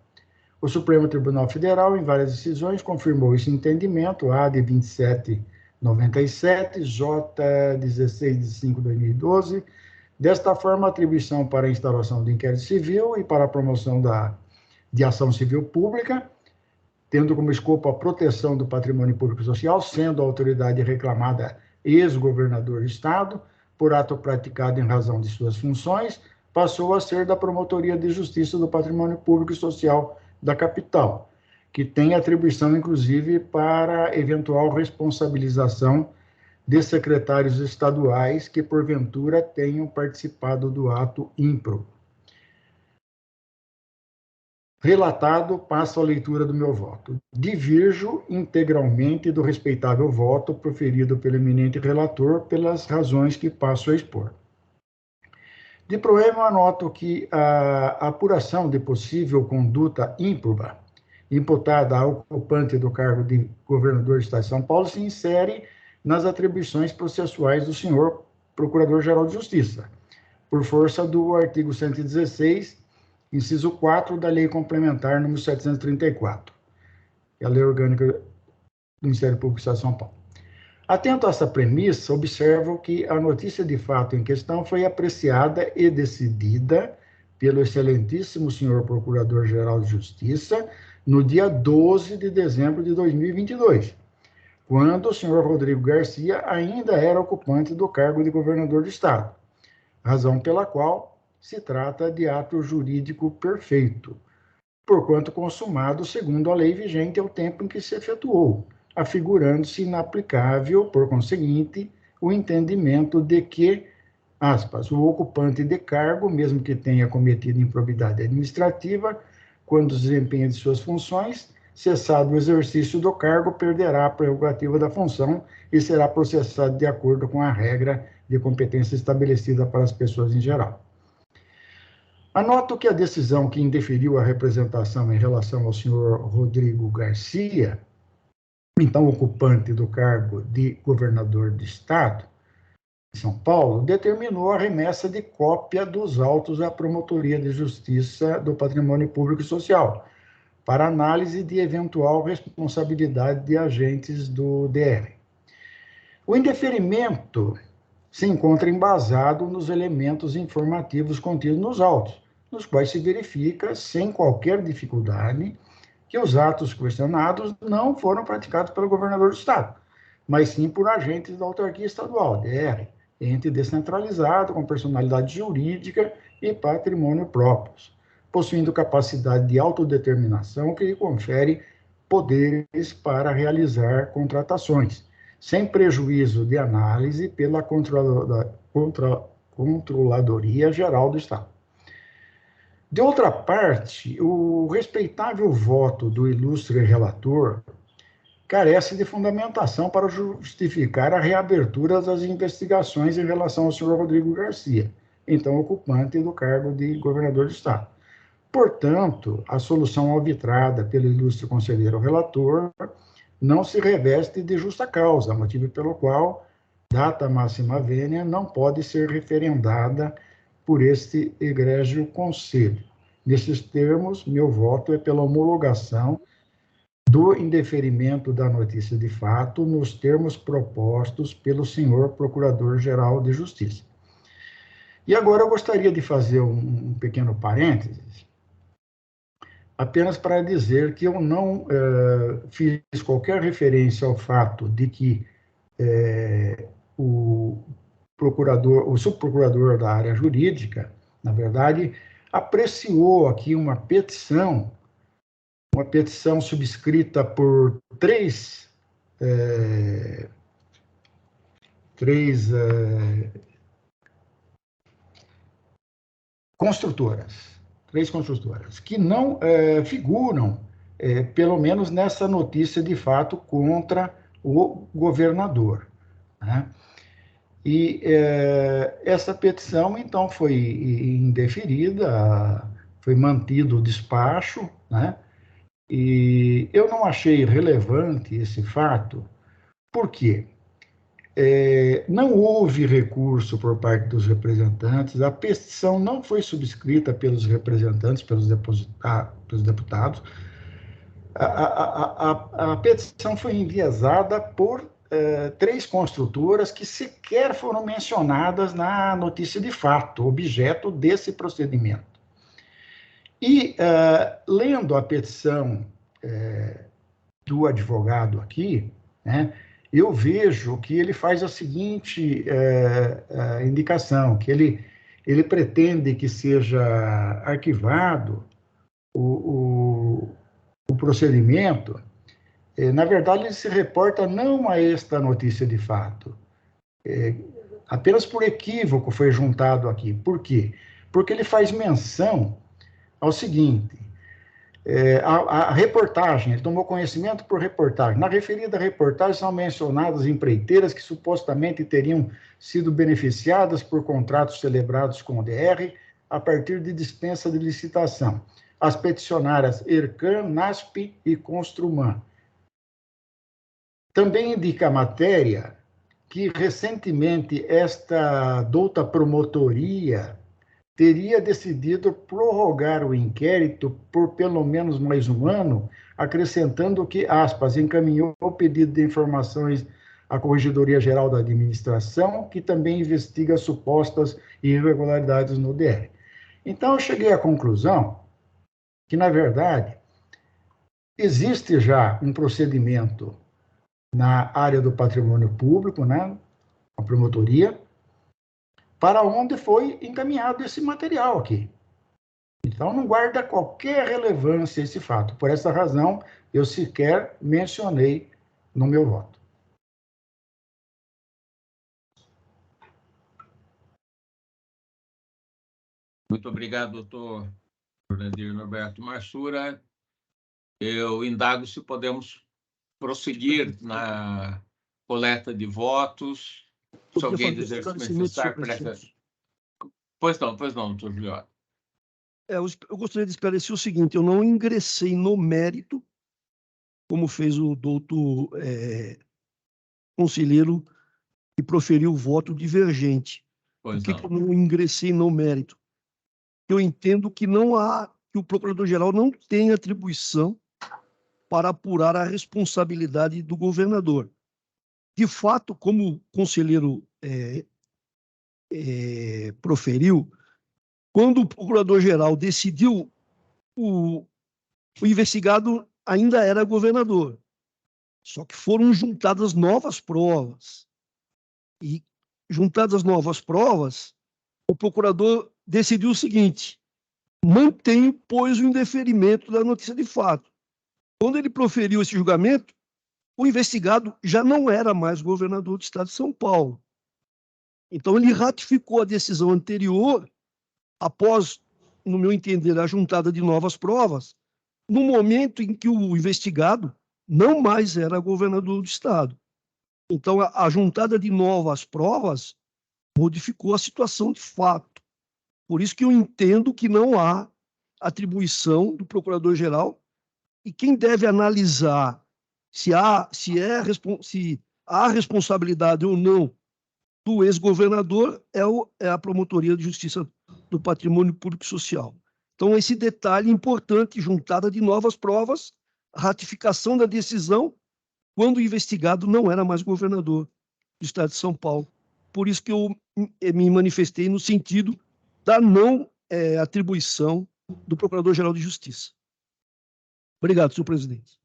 O Supremo Tribunal Federal, em várias decisões, confirmou esse entendimento, A de 2797, J 16 de 5 de 2012. Desta forma, a atribuição para a instauração de inquérito civil e para a promoção de ação civil pública, tendo como escopo a proteção do patrimônio público e social, sendo a autoridade reclamada ex-governador do Estado, por ato praticado em razão de suas funções, passou a ser da Promotoria de Justiça do Patrimônio Público e Social da capital, que tem atribuição, inclusive, para eventual responsabilização de secretários estaduais que, porventura, tenham participado do ato ímprobo. Relatado, passo a leitura do meu voto. Divirjo integralmente do respeitável voto proferido pelo eminente relator pelas razões que passo a expor. De proema, anoto que a apuração de possível conduta ímproba imputada ao ocupante do cargo de governador do Estado de São Paulo se insere nas atribuições processuais do senhor Procurador-Geral de Justiça, por força do artigo 116, inciso 4 da Lei Complementar número 734, é a Lei Orgânica do Ministério Público do Estado de São Paulo. Atento a essa premissa, observo que a notícia de fato em questão foi apreciada e decidida pelo excelentíssimo senhor Procurador-Geral de Justiça no dia 12 de dezembro de 2022, quando o senhor Rodrigo Garcia ainda era ocupante do cargo de governador do Estado, razão pela qual se trata de ato jurídico perfeito, porquanto consumado segundo a lei vigente ao tempo em que se efetuou, afigurando-se inaplicável, por conseguinte, o entendimento de que, aspas, o ocupante de cargo, mesmo que tenha cometido improbidade administrativa, quando desempenha de suas funções, cessado o exercício do cargo, perderá a prerrogativa da função e será processado de acordo com a regra de competência estabelecida para as pessoas em geral. Anoto que a decisão que indeferiu a representação em relação ao senhor Rodrigo Garcia, então ocupante do cargo de governador do Estado de São Paulo, determinou a remessa de cópia dos autos à Promotoria de Justiça do Patrimônio Público e Social, para análise de eventual responsabilidade de agentes do DR. O indeferimento se encontra embasado nos elementos informativos contidos nos autos, nos quais se verifica, sem qualquer dificuldade, que os atos questionados não foram praticados pelo governador do Estado, mas sim por agentes da autarquia estadual, DR, ente descentralizado, com personalidade jurídica e patrimônio próprios, possuindo capacidade de autodeterminação que lhe confere poderes para realizar contratações, sem prejuízo de análise pela Controladoria Geral do Estado. De outra parte, o respeitável voto do ilustre relator carece de fundamentação para justificar a reabertura das investigações em relação ao senhor Rodrigo Garcia, então ocupante do cargo de governador do Estado. Portanto, a solução arbitrada pelo ilustre conselheiro relator não se reveste de justa causa, motivo pelo qual data máxima vênia não pode ser referendada por este egrégio conselho. Nesses termos, meu voto é pela homologação do indeferimento da notícia de fato nos termos propostos pelo senhor Procurador-Geral de Justiça. E agora eu gostaria de fazer um pequeno parênteses apenas para dizer que eu não fiz qualquer referência ao fato de que o subprocurador da área jurídica, na verdade, apreciou aqui uma petição subscrita por três construtoras, que não figuram, pelo menos nessa notícia de fato, contra o governador, né? E essa petição, então, foi indeferida, foi mantido o despacho, né? E eu não achei relevante esse fato, por quê? Não houve recurso por parte dos representantes, a petição não foi subscrita pelos representantes, pelos deputados, a petição foi enviesada por três construtoras que sequer foram mencionadas na notícia de fato, objeto desse procedimento. E, lendo a petição do advogado aqui, né, eu vejo que ele faz a seguinte indicação, que ele pretende que seja arquivado o procedimento. Na verdade, ele se reporta não a esta notícia de fato, apenas por equívoco foi juntado aqui. Por quê? Porque ele faz menção ao seguinte: a reportagem, ele tomou conhecimento por reportagem. Na referida reportagem são mencionadas empreiteiras que supostamente teriam sido beneficiadas por contratos celebrados com o DR a partir de dispensa de licitação. As peticionárias Ercan, NASP e Construman. Também indica a matéria que, recentemente, esta douta promotoria teria decidido prorrogar o inquérito por pelo menos mais um ano, acrescentando que, aspas, encaminhou o pedido de informações à Corregedoria Geral da Administração, que também investiga supostas irregularidades no DR. Então, eu cheguei à conclusão que, na verdade, existe já um procedimento na área do patrimônio público, né, a promotoria, para onde foi encaminhado esse material aqui. Então, não guarda qualquer relevância esse fato. Por essa razão, eu sequer mencionei no meu voto. Muito obrigado, doutor Orlandir Norberto Marsura. Eu indago se podemos prosseguir na coleta de votos. Se alguém deseja se manifestar, Pois não, doutor Juliano. Eu gostaria de esclarecer o seguinte: eu não ingressei no mérito, como fez o doutor conselheiro que proferiu o voto divergente. Por que eu não ingressei no mérito? Eu entendo que que o procurador-geral não tem atribuição para apurar a responsabilidade do governador. De fato, como o conselheiro proferiu, quando o procurador-geral decidiu, o investigado ainda era governador. Só que foram juntadas novas provas. E, juntadas novas provas, o procurador decidiu o seguinte: mantenho, pois, o indeferimento da notícia de fato. Quando ele proferiu esse julgamento, o investigado já não era mais governador do estado de São Paulo. Então, ele ratificou a decisão anterior, após, no meu entender, a juntada de novas provas, no momento em que o investigado não mais era governador do estado. Então, a juntada de novas provas modificou a situação de fato. Por isso que eu entendo que não há atribuição do procurador-geral, e quem deve analisar se há responsabilidade ou não do ex-governador é a Promotoria de Justiça do Patrimônio Público e Social. Então, esse detalhe importante: juntada de novas provas, ratificação da decisão, quando o investigado não era mais governador do estado de São Paulo. Por isso que eu me manifestei no sentido da não atribuição do Procurador-Geral de Justiça. Obrigado, senhor presidente.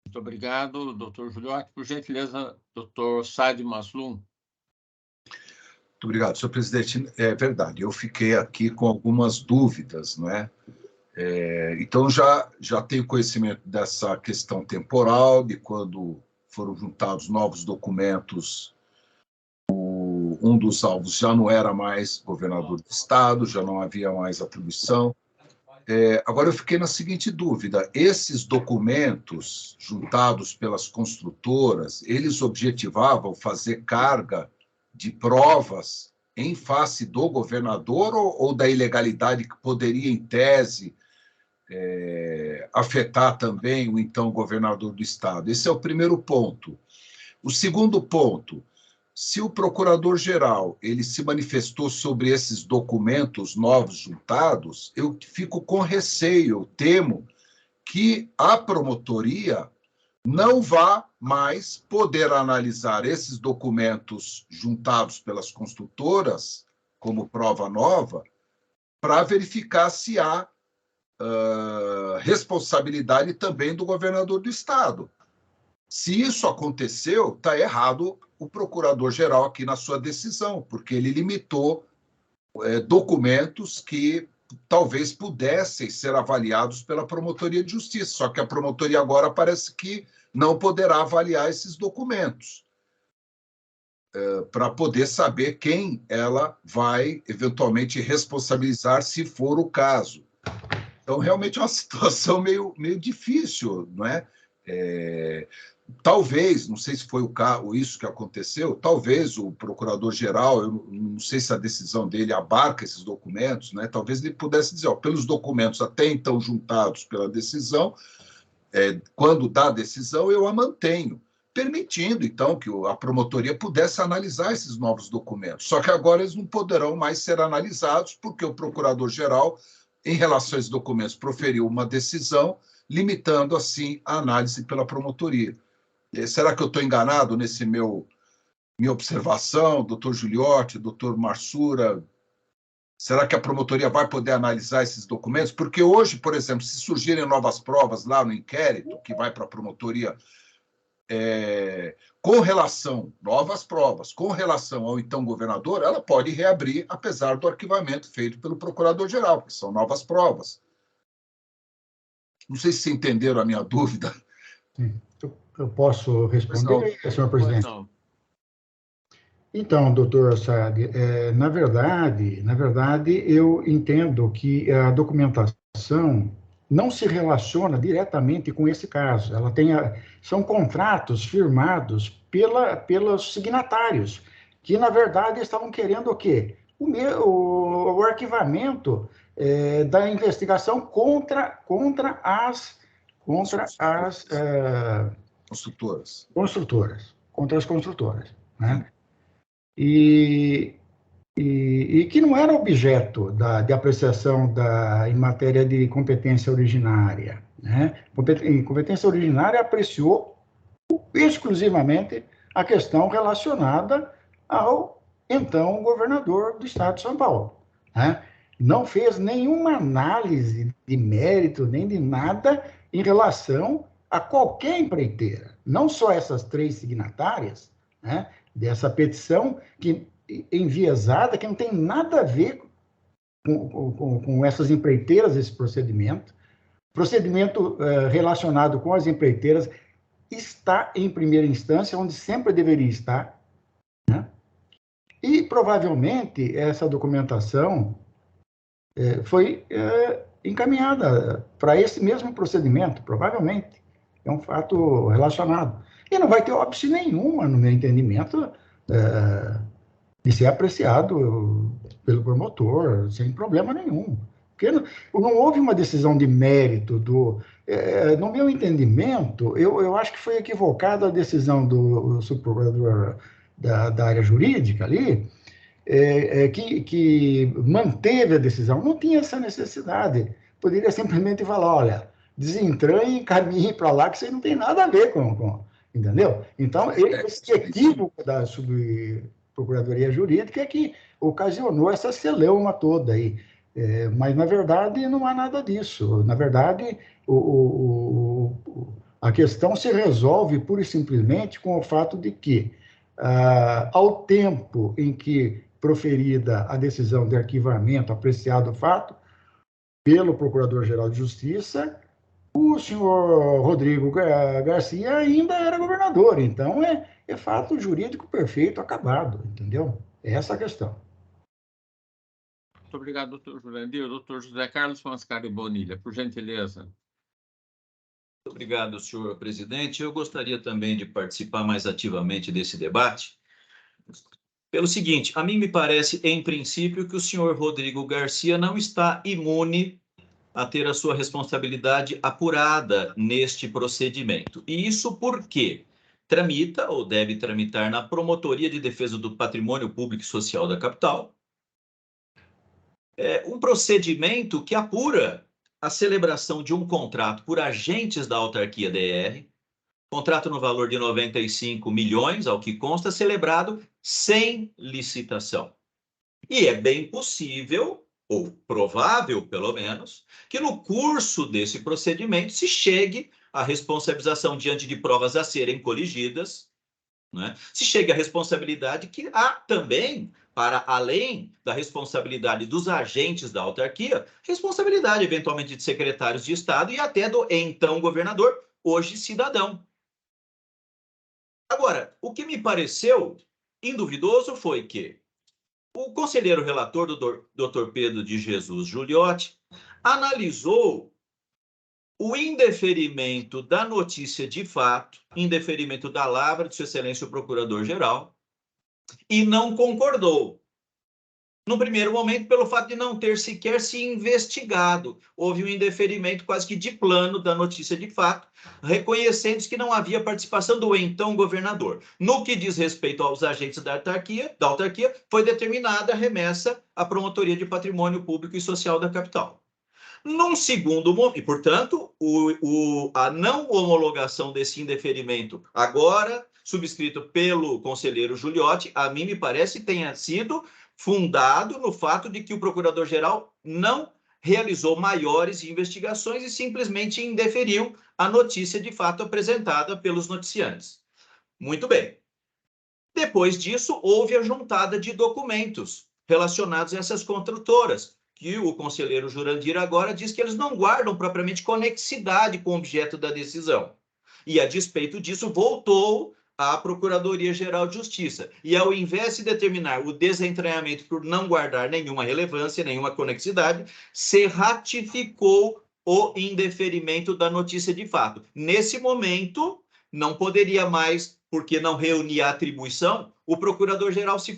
Muito obrigado, doutor Juliotti. Por gentileza, doutor Saad Maslum. Muito obrigado, senhor presidente. É verdade, eu fiquei aqui com algumas dúvidas, não é? Então, já tenho conhecimento dessa questão temporal, de quando foram juntados novos documentos, um dos alvos já não era mais governador do estado, já não havia mais atribuição. Agora, eu fiquei na seguinte dúvida: esses documentos juntados pelas construtoras, eles objetivavam fazer carga de provas em face do governador ou da ilegalidade que poderia, em tese, afetar também o então governador do estado? Esse é o primeiro ponto. O segundo ponto: se o procurador-geral ele se manifestou sobre esses documentos novos juntados, eu fico com receio, eu temo que a promotoria não vá mais poder analisar esses documentos juntados pelas construtoras como prova nova para verificar se há responsabilidade também do governador do estado. Se isso aconteceu, está errado o procurador-geral aqui na sua decisão, porque ele limitou documentos que talvez pudessem ser avaliados pela Promotoria de Justiça, só que a promotoria agora parece que não poderá avaliar esses documentos para poder saber quem ela vai eventualmente responsabilizar, se for o caso. Então, realmente é uma situação meio difícil, não é? Talvez, não sei se foi isso que aconteceu, talvez o procurador-geral, eu não sei se a decisão dele abarca esses documentos, né? Talvez ele pudesse dizer, pelos documentos até então juntados pela decisão, quando dá a decisão, eu a mantenho, permitindo, então, que a promotoria pudesse analisar esses novos documentos. Só que agora eles não poderão mais ser analisados, porque o procurador-geral, em relação a esses documentos, proferiu uma decisão, limitando, assim, a análise pela promotoria. Será que eu estou enganado nesse minha observação, doutor Juliotti, doutor Marsura? Será que a promotoria vai poder analisar esses documentos? Porque hoje, por exemplo, se surgirem novas provas lá no inquérito, que vai para a promotoria, novas provas, com relação ao então governador, ela pode reabrir, apesar do arquivamento feito pelo procurador-geral, que são novas provas. Não sei se entenderam a minha dúvida. Sim. Eu posso responder, senhor presidente? Então, doutor Saad, na verdade, eu entendo que a documentação não se relaciona diretamente com esse caso. Ela são contratos firmados pelos signatários, que, na verdade, estavam querendo o quê? O arquivamento da investigação contra as construtoras, né? E que não era objeto de apreciação em matéria de competência originária, né? Em competência originária apreciou exclusivamente a questão relacionada ao então governador do estado de São Paulo, né? Não fez nenhuma análise de mérito nem de nada em relação a qualquer empreiteira, não só essas 3 signatárias, né, dessa petição enviesada, que não tem nada a ver com essas empreiteiras, esse procedimento relacionado com as empreiteiras está em primeira instância, onde sempre deveria estar, né? E provavelmente essa documentação foi encaminhada para esse mesmo procedimento, provavelmente. É um fato relacionado. E não vai ter óbice nenhuma, no meu entendimento, de ser apreciado pelo promotor, sem problema nenhum. Porque não houve uma decisão de mérito no meu entendimento, eu acho que foi equivocada a decisão do subprocurador da área jurídica ali, que manteve a decisão. Não tinha essa necessidade. Poderia simplesmente falar, olha, desentranhe e encaminhe para lá, que isso aí não tem nada a ver com entendeu? Então, esse equívoco da subprocuradoria jurídica é que ocasionou essa celeuma toda aí. Mas, na verdade, não há nada disso. Na verdade, a questão se resolve pura e simplesmente com o fato de que, ao tempo em que proferida a decisão de arquivamento, apreciado o fato, pelo Procurador-Geral de Justiça, o senhor Rodrigo Garcia ainda era governador. Então, é fato jurídico perfeito, acabado, entendeu? É essa a questão. Muito obrigado, doutor Jurandir. Doutor José Carlos Mascari Bonilha, por gentileza. Muito obrigado, senhor presidente. Eu gostaria também de participar mais ativamente desse debate. Pelo seguinte, a mim me parece, em princípio, que o senhor Rodrigo Garcia não está imune a ter a sua responsabilidade apurada neste procedimento. E isso porque tramita, ou deve tramitar, na Promotoria de Defesa do Patrimônio Público e Social da capital, um procedimento que apura a celebração de um contrato por agentes da autarquia DR, contrato no valor de 95 milhões, ao que consta, celebrado sem licitação. E é bem possível, ou provável, pelo menos, que no curso desse procedimento se chegue à responsabilização diante de provas a serem coligidas, né? Se chegue à responsabilidade que há também, para além da responsabilidade dos agentes da autarquia, responsabilidade eventualmente de secretários de Estado e até do então governador, hoje cidadão. Agora, o que me pareceu induvidoso foi que o conselheiro relator, Dr. Pedro de Jesus Giuliotti, analisou o indeferimento da notícia de fato, indeferimento da lavra de Sua Excelência o Procurador-Geral, e não concordou. No primeiro momento, pelo fato de não ter sequer se investigado. Houve um indeferimento quase que de plano da notícia de fato, reconhecendo que não havia participação do então governador. No que diz respeito aos agentes da autarquia, foi determinada a remessa à Promotoria de Patrimônio Público e Social da capital. Num segundo momento, e, portanto, a não homologação desse indeferimento, agora subscrito pelo conselheiro Giuliotti, a mim me parece tenha sido fundado no fato de que o procurador-geral não realizou maiores investigações e simplesmente indeferiu a notícia de fato apresentada pelos noticiantes. Muito bem. Depois disso, houve a juntada de documentos relacionados a essas construtoras, que o conselheiro Jurandir agora diz que eles não guardam propriamente conexidade com o objeto da decisão. E, a despeito disso, voltou à Procuradoria-Geral de Justiça. E, ao invés de determinar o desentranhamento por não guardar nenhuma relevância, nenhuma conexidade, se ratificou o indeferimento da notícia de fato. Nesse momento, não poderia mais, porque não reunia a atribuição, o Procurador-Geral se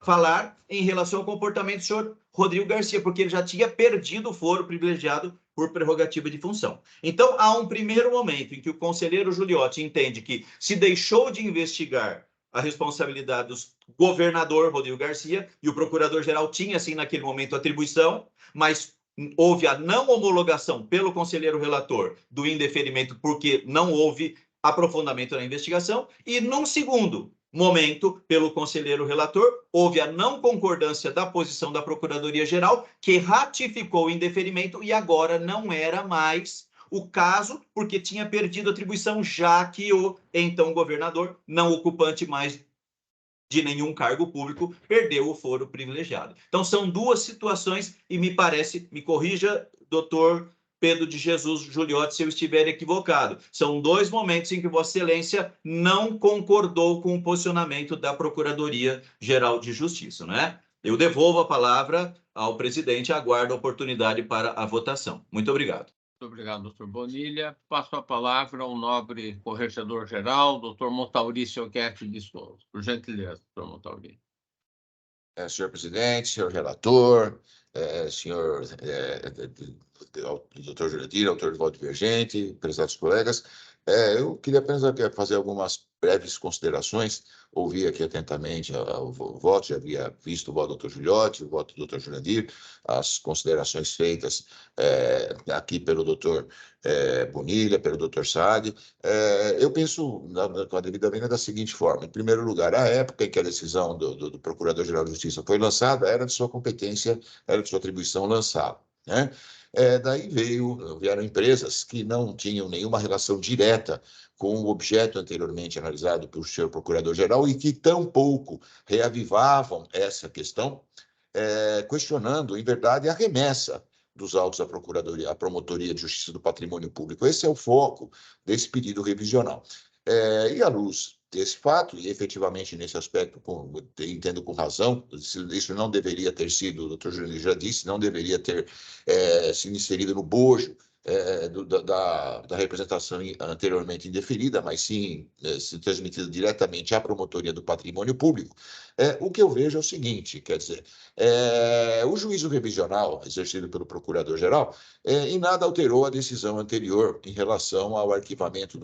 falar em relação ao comportamento do senhor Rodrigo Garcia, porque ele já tinha perdido o foro privilegiado por prerrogativa de função. Então, há um primeiro momento em que o conselheiro Giuliotti entende que se deixou de investigar a responsabilidade do governador Rodrigo Garcia, e o procurador-geral tinha, sim, naquele momento, atribuição, mas houve a não homologação pelo conselheiro relator do indeferimento porque não houve aprofundamento na investigação, e num segundo momento, pelo conselheiro relator, houve a não concordância da posição da Procuradoria-Geral, que ratificou o indeferimento e agora não era mais o caso, porque tinha perdido a atribuição, já que o então governador, não ocupante mais de nenhum cargo público, perdeu o foro privilegiado. Então, são duas situações e me parece, me corrija, doutor Pedro de Jesus Giuliotti, se eu estiver equivocado. São dois momentos em que Vossa Excelência não concordou com o posicionamento da Procuradoria-Geral de Justiça, né? Eu devolvo a palavra ao presidente e aguardo a oportunidade para a votação. Muito obrigado. Muito obrigado, doutor Bonilha. Passo a palavra ao nobre corregedor-geral, doutor Montaurício Guetti de Souza. Por gentileza, doutor Montaurício. Senhor presidente, senhor relator, senhor doutor Jurandir, autor do voto divergente, prezados colegas, eu queria apenas fazer algumas breves considerações. Ouvi aqui atentamente o voto, já havia visto o voto do doutor Gigliotti, o voto do doutor Jurandir, as considerações feitas aqui pelo doutor Bonilha, pelo doutor Saad. Eu penso, com a devida vênia, da seguinte forma: em primeiro lugar, a época em que a decisão do Procurador-Geral de Justiça foi lançada era de sua competência, era de sua atribuição lançá-la, né? Daí vieram empresas que não tinham nenhuma relação direta com o objeto anteriormente analisado pelo senhor Procurador-Geral e que tampouco reavivavam essa questão, questionando, em verdade, a remessa dos autos à Promotoria de Justiça do Patrimônio Público. Esse é o foco desse pedido revisional. E à luz desse fato, e efetivamente nesse aspecto, entendo com razão, isso não deveria ter sido, o doutor Júnior já disse, não deveria ter sido inserido no bojo da representação anteriormente indeferida, mas sim se transmitida diretamente à Promotoria do Patrimônio Público. O que eu vejo é o seguinte, quer dizer, o juízo revisional exercido pelo Procurador-Geral em nada alterou a decisão anterior em relação ao arquivamento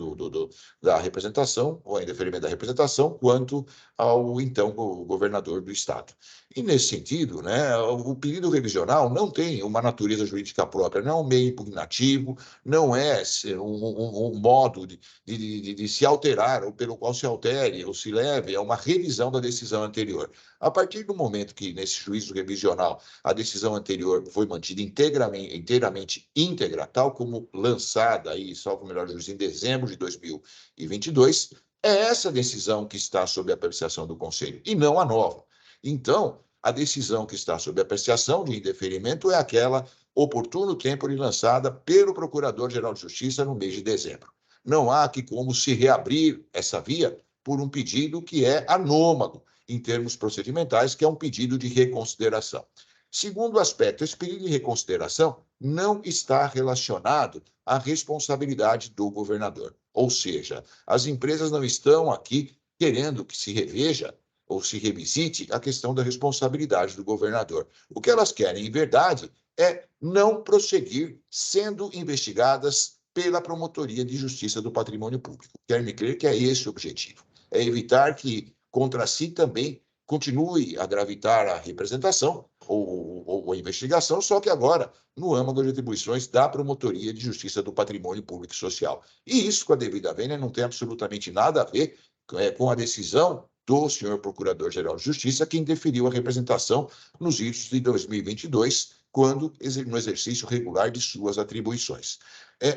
da representação, ou a indeferimento da representação, quanto ao então governador do Estado. E, nesse sentido, né, o pedido revisional não tem uma natureza jurídica própria, não é um meio impugnativo, não é um modo de se alterar, ou pelo qual se altere ou se leve a uma revisão da decisão anterior. A partir do momento que, nesse juízo revisional, a decisão anterior foi mantida inteiramente íntegra, tal como lançada, aí, salvo o melhor juízo, em dezembro de 2022, é essa decisão que está sob a apreciação do Conselho, e não a nova. Então, a decisão que está sob apreciação de indeferimento é aquela oportuno tempo lançada pelo Procurador-Geral de Justiça no mês de dezembro. Não há aqui como se reabrir essa via por um pedido que é anômalo em termos procedimentais, que é um pedido de reconsideração. Segundo aspecto, esse pedido de reconsideração não está relacionado à responsabilidade do governador. Ou seja, as empresas não estão aqui querendo que se reveja ou se revisite a questão da responsabilidade do governador. O que elas querem, em verdade, é não prosseguir sendo investigadas pela Promotoria de Justiça do Patrimônio Público. Quer-me crer que é esse o objetivo. É evitar que contra si também continue a gravitar a representação ou a investigação, só que agora no âmbito de atribuições da Promotoria de Justiça do Patrimônio Público e Social. E isso, com a devida vênia, não tem absolutamente nada a ver com a decisão do senhor Procurador-Geral de Justiça, que indeferiu a representação nos idos de 2022, quando no exercício regular de suas atribuições.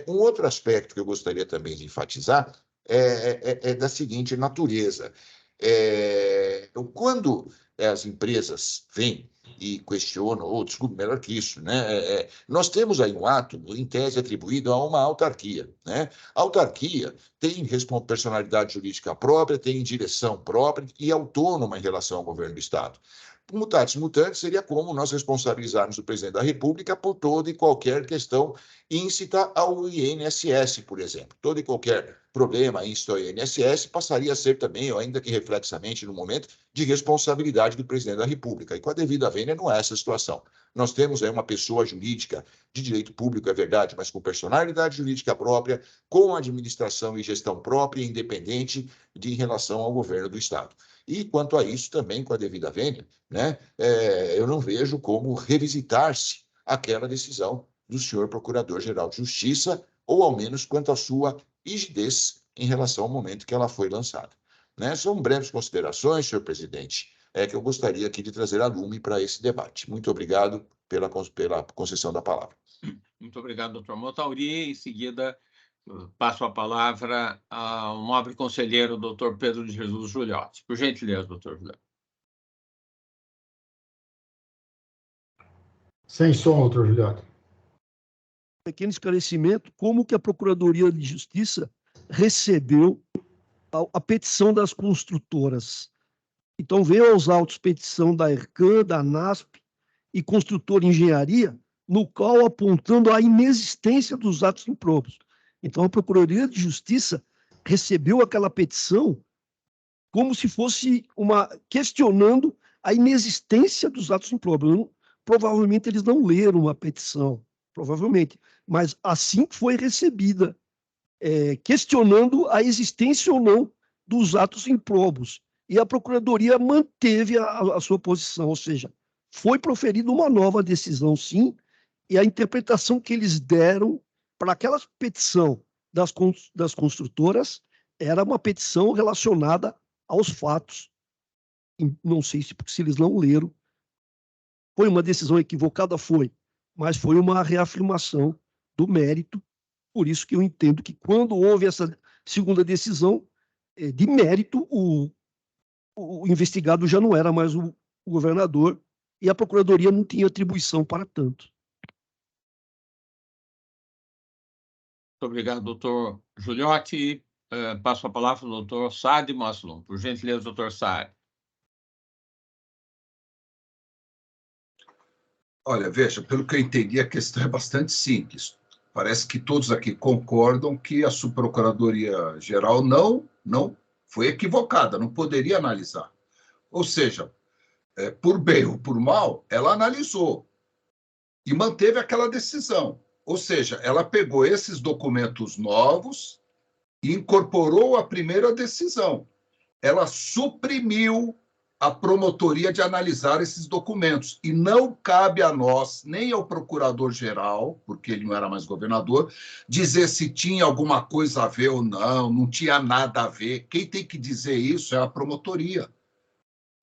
Um outro aspecto que eu gostaria também de enfatizar é da seguinte natureza. Quando as empresas vêm e questionam, ou desculpe, melhor que isso, né? Nós temos aí um ato, em tese, atribuído a uma autarquia, né? A autarquia tem personalidade jurídica própria, tem direção própria e autônoma em relação ao governo do Estado. Mutatis mutandis seria como nós responsabilizarmos o presidente da República por toda e qualquer questão íncita ao INSS, por exemplo. Todo e qualquer problema íncito ao INSS passaria a ser também, ou ainda que reflexamente no momento, de responsabilidade do presidente da República. E com a devida vênia não é essa a situação. Nós temos aí uma pessoa jurídica de direito público, é verdade, mas com personalidade jurídica própria, com administração e gestão própria e independente em relação ao governo do Estado. E, quanto a isso, também com a devida vênia, né, eu não vejo como revisitar-se aquela decisão do senhor Procurador-Geral de Justiça, ou ao menos quanto à sua rigidez em relação ao momento que ela foi lançada. Né? São breves considerações, senhor presidente, que eu gostaria aqui de trazer a lume para esse debate. Muito obrigado pela concessão da palavra. Muito obrigado, doutor Montauri. Em seguida, passo a palavra ao nobre conselheiro, doutor Pedro de Jesus Gigliotti. Por gentileza, doutor Gigliotti. Sem som, doutor Gigliotti. Pequeno esclarecimento, como que a Procuradoria de Justiça recebeu a petição das construtoras. Então, veio aos autos petição da ERCAN, da ANASP e Construtora Engenharia, no qual apontando a inexistência dos atos improbos. Então, a Procuradoria de Justiça recebeu aquela petição como se fosse questionando a inexistência dos atos improbos. Provavelmente eles não leram a petição, provavelmente, mas assim foi recebida, questionando a existência ou não dos atos improbos. E a Procuradoria manteve a sua posição, ou seja, foi proferida uma nova decisão, sim, e a interpretação que eles deram para aquela petição das construtoras era uma petição relacionada aos fatos. Não sei se eles não leram. Foi uma decisão equivocada? Foi, mas foi uma reafirmação do mérito. Por isso que eu entendo que quando houve essa segunda decisão, de mérito, o investigado já não era mais o governador e a Procuradoria não tinha atribuição para tanto. Muito obrigado, doutor Giuliotti. Passo a palavra ao doutor Saad Maslum. Por gentileza, doutor Saad. Olha, veja, pelo que eu entendi, a questão é bastante simples. Parece que todos aqui concordam que a Subprocuradoria-Geral não foi equivocada, não poderia analisar. Ou seja, por bem ou por mal, ela analisou e manteve aquela decisão. Ou seja, ela pegou esses documentos novos e incorporou a primeira decisão. Ela suprimiu a promotoria de analisar esses documentos. E não cabe a nós, nem ao procurador-geral, porque ele não era mais governador, dizer se tinha alguma coisa a ver ou não tinha nada a ver. Quem tem que dizer isso é a promotoria.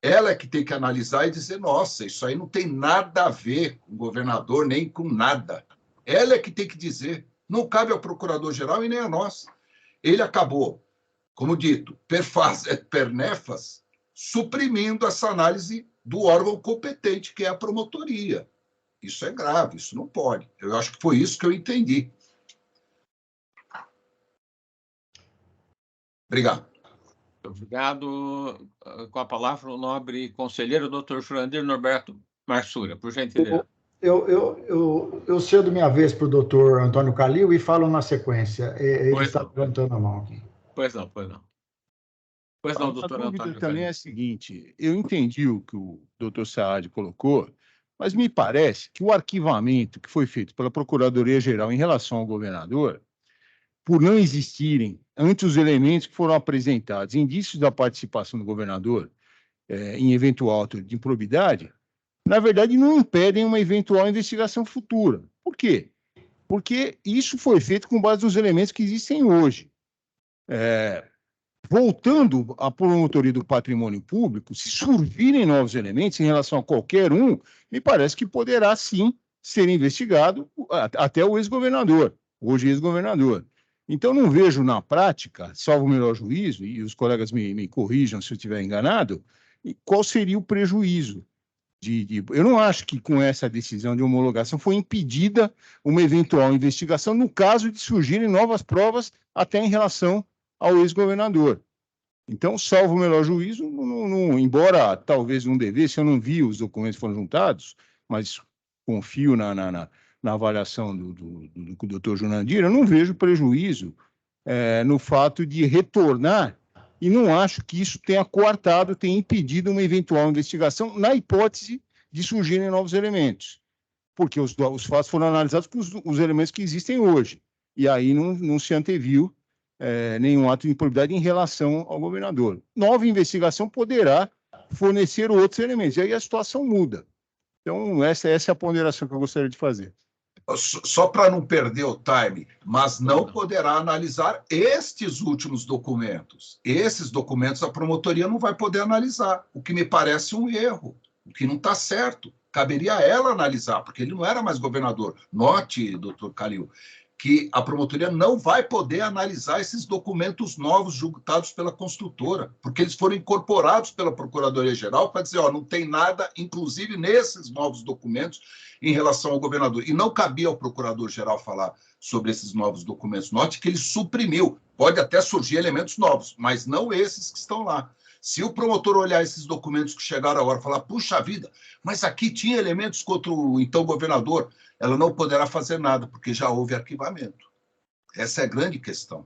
Ela é que tem que analisar e dizer, nossa, isso aí não tem nada a ver com o governador, nem com nada. Ela é que tem que dizer. Não cabe ao procurador-geral e nem a nós. Ele acabou, como dito, per nefas, suprimindo essa análise do órgão competente, que é a promotoria. Isso é grave, isso não pode. Eu acho que foi isso que eu entendi. Obrigado. Obrigado. Com a palavra, o nobre conselheiro, doutor Jurandir Norberto Marsura, por gentileza. Eu cedo minha vez para o doutor Antônio Calil e falo na sequência. Ele está levantando a mão aqui. Pois não. Pois não, doutor Antônio. A dúvida também é a seguinte: eu entendi o que o doutor Saad colocou, mas me parece que o arquivamento que foi feito pela Procuradoria-Geral em relação ao governador, por não existirem, ante os elementos que foram apresentados, indícios da participação do governador em eventual ato de improbidade, na verdade, não impedem uma eventual investigação futura. Por quê? Porque isso foi feito com base nos elementos que existem hoje. Voltando à promotoria do patrimônio público, se surgirem novos elementos em relação a qualquer um, me parece que poderá, sim, ser investigado até o ex-governador, hoje ex-governador. Então, não vejo na prática, salvo o melhor juízo, e os colegas me corrijam se eu estiver enganado, qual seria o prejuízo. Eu não acho que com essa decisão de homologação foi impedida uma eventual investigação no caso de surgirem novas provas até em relação ao ex-governador. Então, salvo o melhor juízo, embora talvez não devesse, eu não vi os documentos que foram juntados, mas confio na avaliação do doutor Jurandir, eu não vejo prejuízo no fato de retornar, e não acho que isso tenha coartado, tenha impedido uma eventual investigação na hipótese de surgirem novos elementos, porque os fatos foram analisados com os elementos que existem hoje, e aí não se anteviu nenhum ato de improbidade em relação ao governador. Nova investigação poderá fornecer outros elementos, e aí a situação muda. Então, essa é a ponderação que eu gostaria de fazer. Só para não perder o time, mas não poderá analisar estes últimos documentos. Esses documentos a promotoria não vai poder analisar, o que me parece um erro, o que não está certo. Caberia a ela analisar, porque ele não era mais governador. Note, doutor Calil, que a promotoria não vai poder analisar esses documentos novos juntados pela construtora, porque eles foram incorporados pela Procuradoria-Geral para dizer, não tem nada, inclusive nesses novos documentos, em relação ao governador. E não cabia ao Procurador-Geral falar sobre esses novos documentos. Note que ele suprimiu. Pode até surgir elementos novos, mas não esses que estão lá. Se o promotor olhar esses documentos que chegaram agora e falar, puxa vida, mas aqui tinha elementos contra o então governador, ela não poderá fazer nada, porque já houve arquivamento. Essa é a grande questão.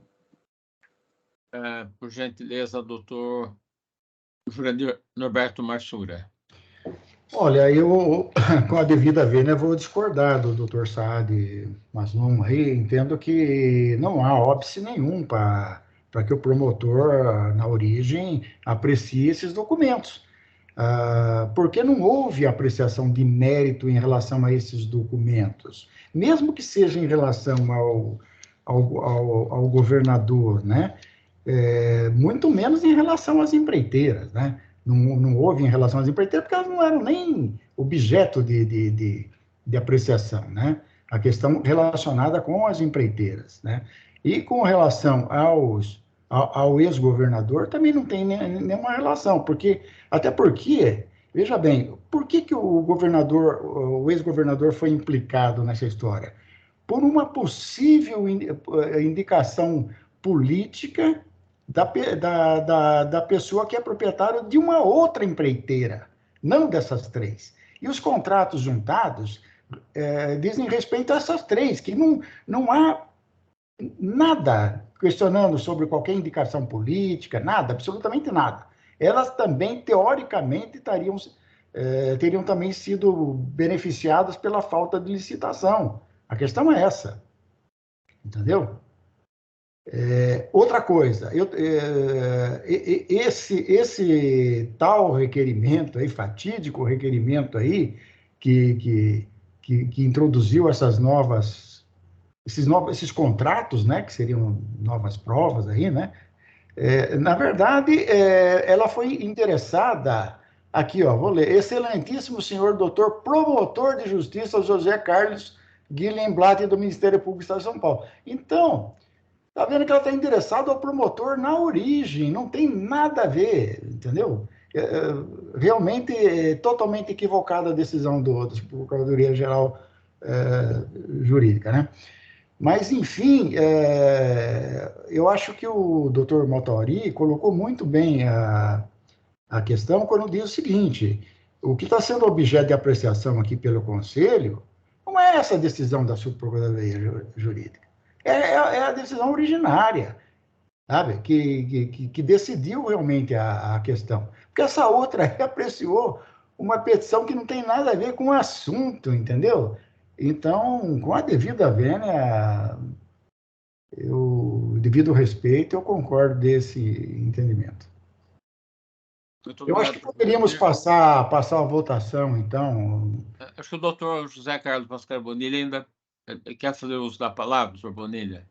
Por gentileza, doutor Jurandir Norberto Marsura. Olha, eu, com a devida vênia, vou discordar do doutor Saad Maslum aí. Entendo que não há óbice nenhum para para que o promotor, na origem, aprecie esses documentos. Porque não houve apreciação de mérito em relação a esses documentos, mesmo que seja em relação ao governador, né? Muito menos em relação às empreiteiras, né? Não houve em relação às empreiteiras, porque elas não eram nem objeto de apreciação, né? A questão relacionada com as empreiteiras, né? E com relação ao ex-governador, também não tem nenhuma relação, até porque, veja bem, por que o ex-governador foi implicado nessa história? Por uma possível indicação política da pessoa que é proprietária de uma outra empreiteira, não dessas três. E os contratos juntados dizem respeito a essas três, que não há nada questionando sobre qualquer indicação política, nada, absolutamente nada. Elas também, teoricamente, teriam também sido beneficiadas pela falta de licitação. A questão é essa, entendeu? Outra coisa, esse tal requerimento aí, fatídico requerimento aí, que introduziu esses contratos, né, que seriam novas provas aí, né? Na verdade, ela foi interessada, aqui, ó, vou ler, excelentíssimo senhor doutor promotor de justiça José Carlos Guilherme do Ministério Público do Estado de São Paulo. Então, tá vendo que ela está interessada ao promotor na origem, não tem nada a ver, entendeu? Realmente totalmente equivocada a decisão da Procuradoria-Geral Jurídica, né? Mas, enfim, eu acho que o doutor Motori colocou muito bem a questão quando diz o seguinte: o que está sendo objeto de apreciação aqui pelo Conselho não é essa decisão da Subprocuradoria Jurídica, é a decisão originária, sabe? Que decidiu realmente a questão. Porque essa outra aí apreciou uma petição que não tem nada a ver com o assunto, entendeu? Então, com a devida vênia, devido ao respeito, eu concordo desse entendimento. Eu acho que poderíamos passar a votação, então. Acho que o doutor José Carlos Pascal Bonilha ainda quer fazer uso da palavra, doutor Bonilha.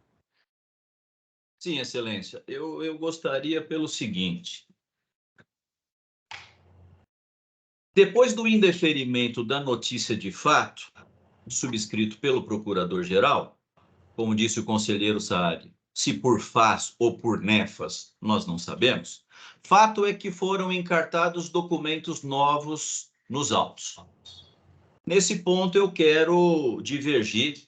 Sim, Excelência. Eu gostaria pelo seguinte. Depois do indeferimento da notícia de fato, subscrito pelo Procurador-Geral, como disse o conselheiro Saad, se por faz ou por nefas, nós não sabemos, fato é que foram encartados documentos novos nos autos. Nesse ponto, eu quero divergir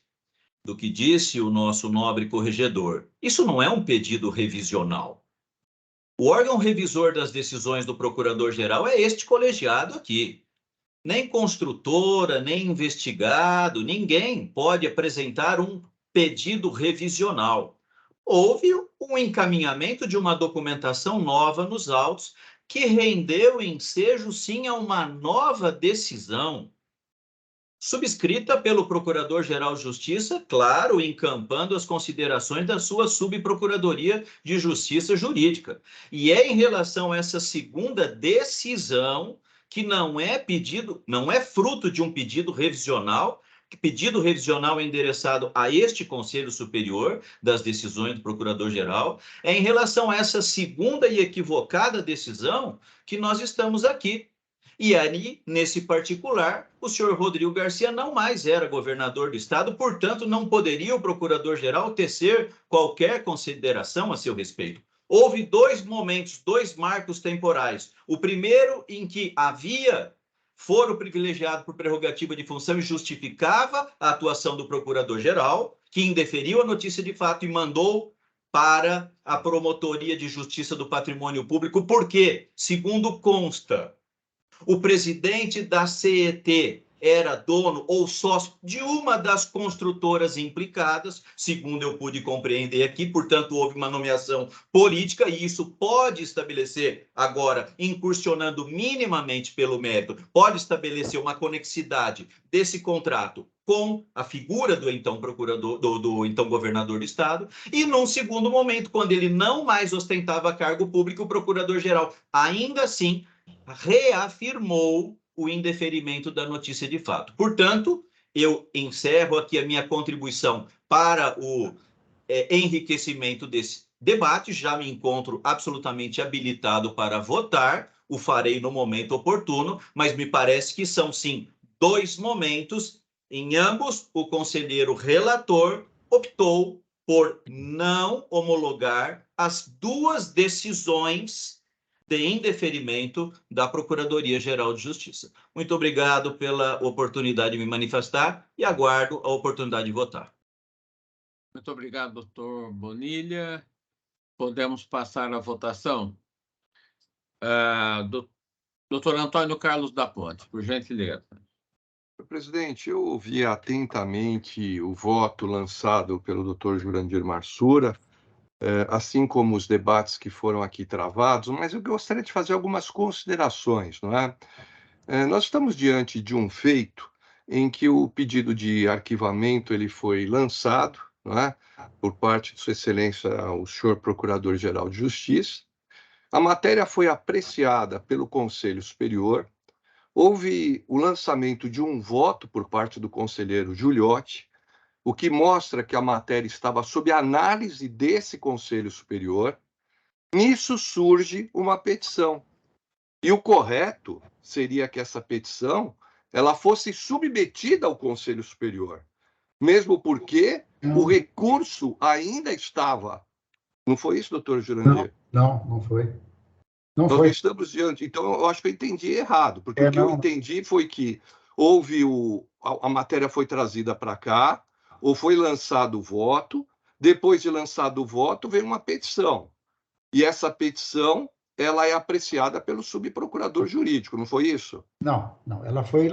do que disse o nosso nobre corregedor. Isso não é um pedido revisional. O órgão revisor das decisões do Procurador-Geral é este colegiado aqui. Nem construtora, nem investigado, ninguém pode apresentar um pedido revisional. Houve um encaminhamento de uma documentação nova nos autos que rendeu ensejo, sim, a uma nova decisão, subscrita pelo Procurador-Geral de Justiça, claro, encampando as considerações da sua Subprocuradoria de Justiça Jurídica. E é em relação a essa segunda decisão que não é fruto de um pedido revisional endereçado a este Conselho Superior das decisões do Procurador-Geral, é em relação a essa segunda e equivocada decisão que nós estamos aqui. E aí, nesse particular, o senhor Rodrigo Garcia não mais era governador do estado, portanto, não poderia o Procurador-Geral tecer qualquer consideração a seu respeito. Houve dois momentos, dois marcos temporais. O primeiro, em que havia foro privilegiado por prerrogativa de função e justificava a atuação do Procurador-Geral, que indeferiu a notícia de fato e mandou para a Promotoria de Justiça do Patrimônio Público, porque, segundo consta, o presidente da CET era dono ou sócio de uma das construtoras implicadas, segundo eu pude compreender aqui, portanto, houve uma nomeação política, e isso pode estabelecer, agora, incursionando minimamente pelo mérito, pode estabelecer uma conexidade desse contrato com a figura do então procurador, do então governador do estado, e num segundo momento, quando ele não mais ostentava cargo público, o procurador-geral ainda assim reafirmou o indeferimento da notícia de fato. Portanto, eu encerro aqui a minha contribuição para o enriquecimento desse debate, já me encontro absolutamente habilitado para votar, o farei no momento oportuno, mas me parece que são, sim, dois momentos. Em ambos, o conselheiro relator optou por não homologar as duas decisões de indeferimento da Procuradoria-Geral de Justiça. Muito obrigado pela oportunidade de me manifestar e aguardo a oportunidade de votar. Muito obrigado, doutor Bonilha. Podemos passar à votação? Doutor Antônio Carlos da Ponte, por gentileza. Presidente, eu ouvi atentamente o voto lançado pelo doutor Jurandir Marsura, assim como os debates que foram aqui travados, mas eu gostaria de fazer algumas considerações, não é? Nós estamos diante de um feito em que o pedido de arquivamento ele foi lançado, não é? Por parte de Sua Excelência, o senhor Procurador-Geral de Justiça. A matéria foi apreciada pelo Conselho Superior. Houve o lançamento de um voto por parte do conselheiro Giuliotti, o que mostra que a matéria estava sob análise desse Conselho Superior. Nisso surge uma petição. E o correto seria que essa petição ela fosse submetida ao Conselho Superior, mesmo porque o recurso ainda estava. Não foi isso, doutor Jurandir? Não foi. Nós não estamos diante. Então, eu acho que eu entendi errado, porque o que eu entendi foi que houve a matéria foi trazida para cá, ou foi lançado o voto, depois de lançado o voto, veio uma petição. E essa petição ela é apreciada pelo subprocurador jurídico, não foi isso? Não. Ela foi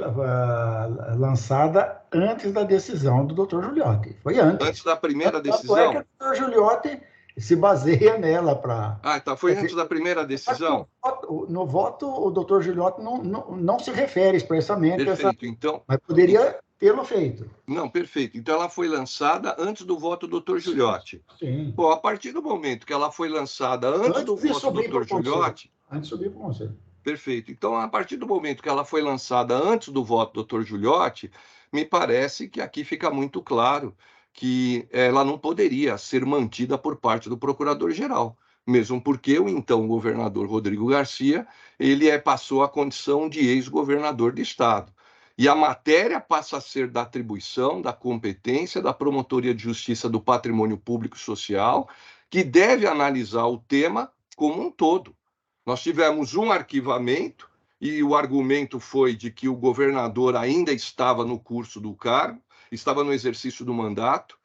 lançada antes da decisão do doutor Giuliotti. Foi antes. Antes da primeira decisão? Tanto é que o doutor Giuliotti se baseia nela para... então foi antes da primeira decisão? No voto, o doutor Giuliotti não se refere expressamente a essa... Então... Mas poderia tê-lo feito. Não, perfeito. Então, ela foi lançada antes do voto do doutor Giuliotti. Sim. Bom, a partir do momento que ela foi lançada antes do voto do doutor Giuliotti... Antes de subir para o conselho. Perfeito. Então, a partir do momento que ela foi lançada antes do voto do doutor Giuliotti, me parece que aqui fica muito claro que ela não poderia ser mantida por parte do procurador-geral, mesmo porque o então governador Rodrigo Garcia, ele passou a condição de ex-governador do estado. E a matéria passa a ser da atribuição, da competência da Promotoria de Justiça do Patrimônio Público e Social, que deve analisar o tema como um todo. Nós tivemos um arquivamento e o argumento foi de que o governador ainda estava no curso do cargo, estava no exercício do mandato,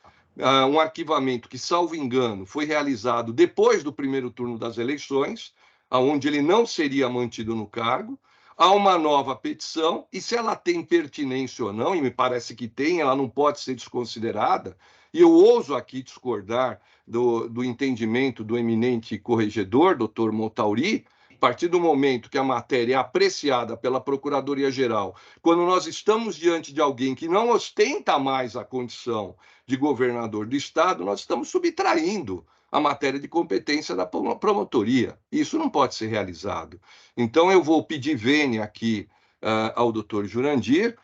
um arquivamento que, salvo engano, foi realizado depois do primeiro turno das eleições, onde ele não seria mantido no cargo. Há uma nova petição, e se ela tem pertinência ou não, e me parece que tem, ela não pode ser desconsiderada, e eu ouso aqui discordar do entendimento do eminente corregedor, doutor Montauri, a partir do momento que a matéria é apreciada pela Procuradoria-Geral, quando nós estamos diante de alguém que não ostenta mais a condição de governador do Estado, nós estamos subtraindo a matéria de competência da promotoria. Isso não pode ser realizado. Então, eu vou pedir vênia aqui ao doutor Jurandir,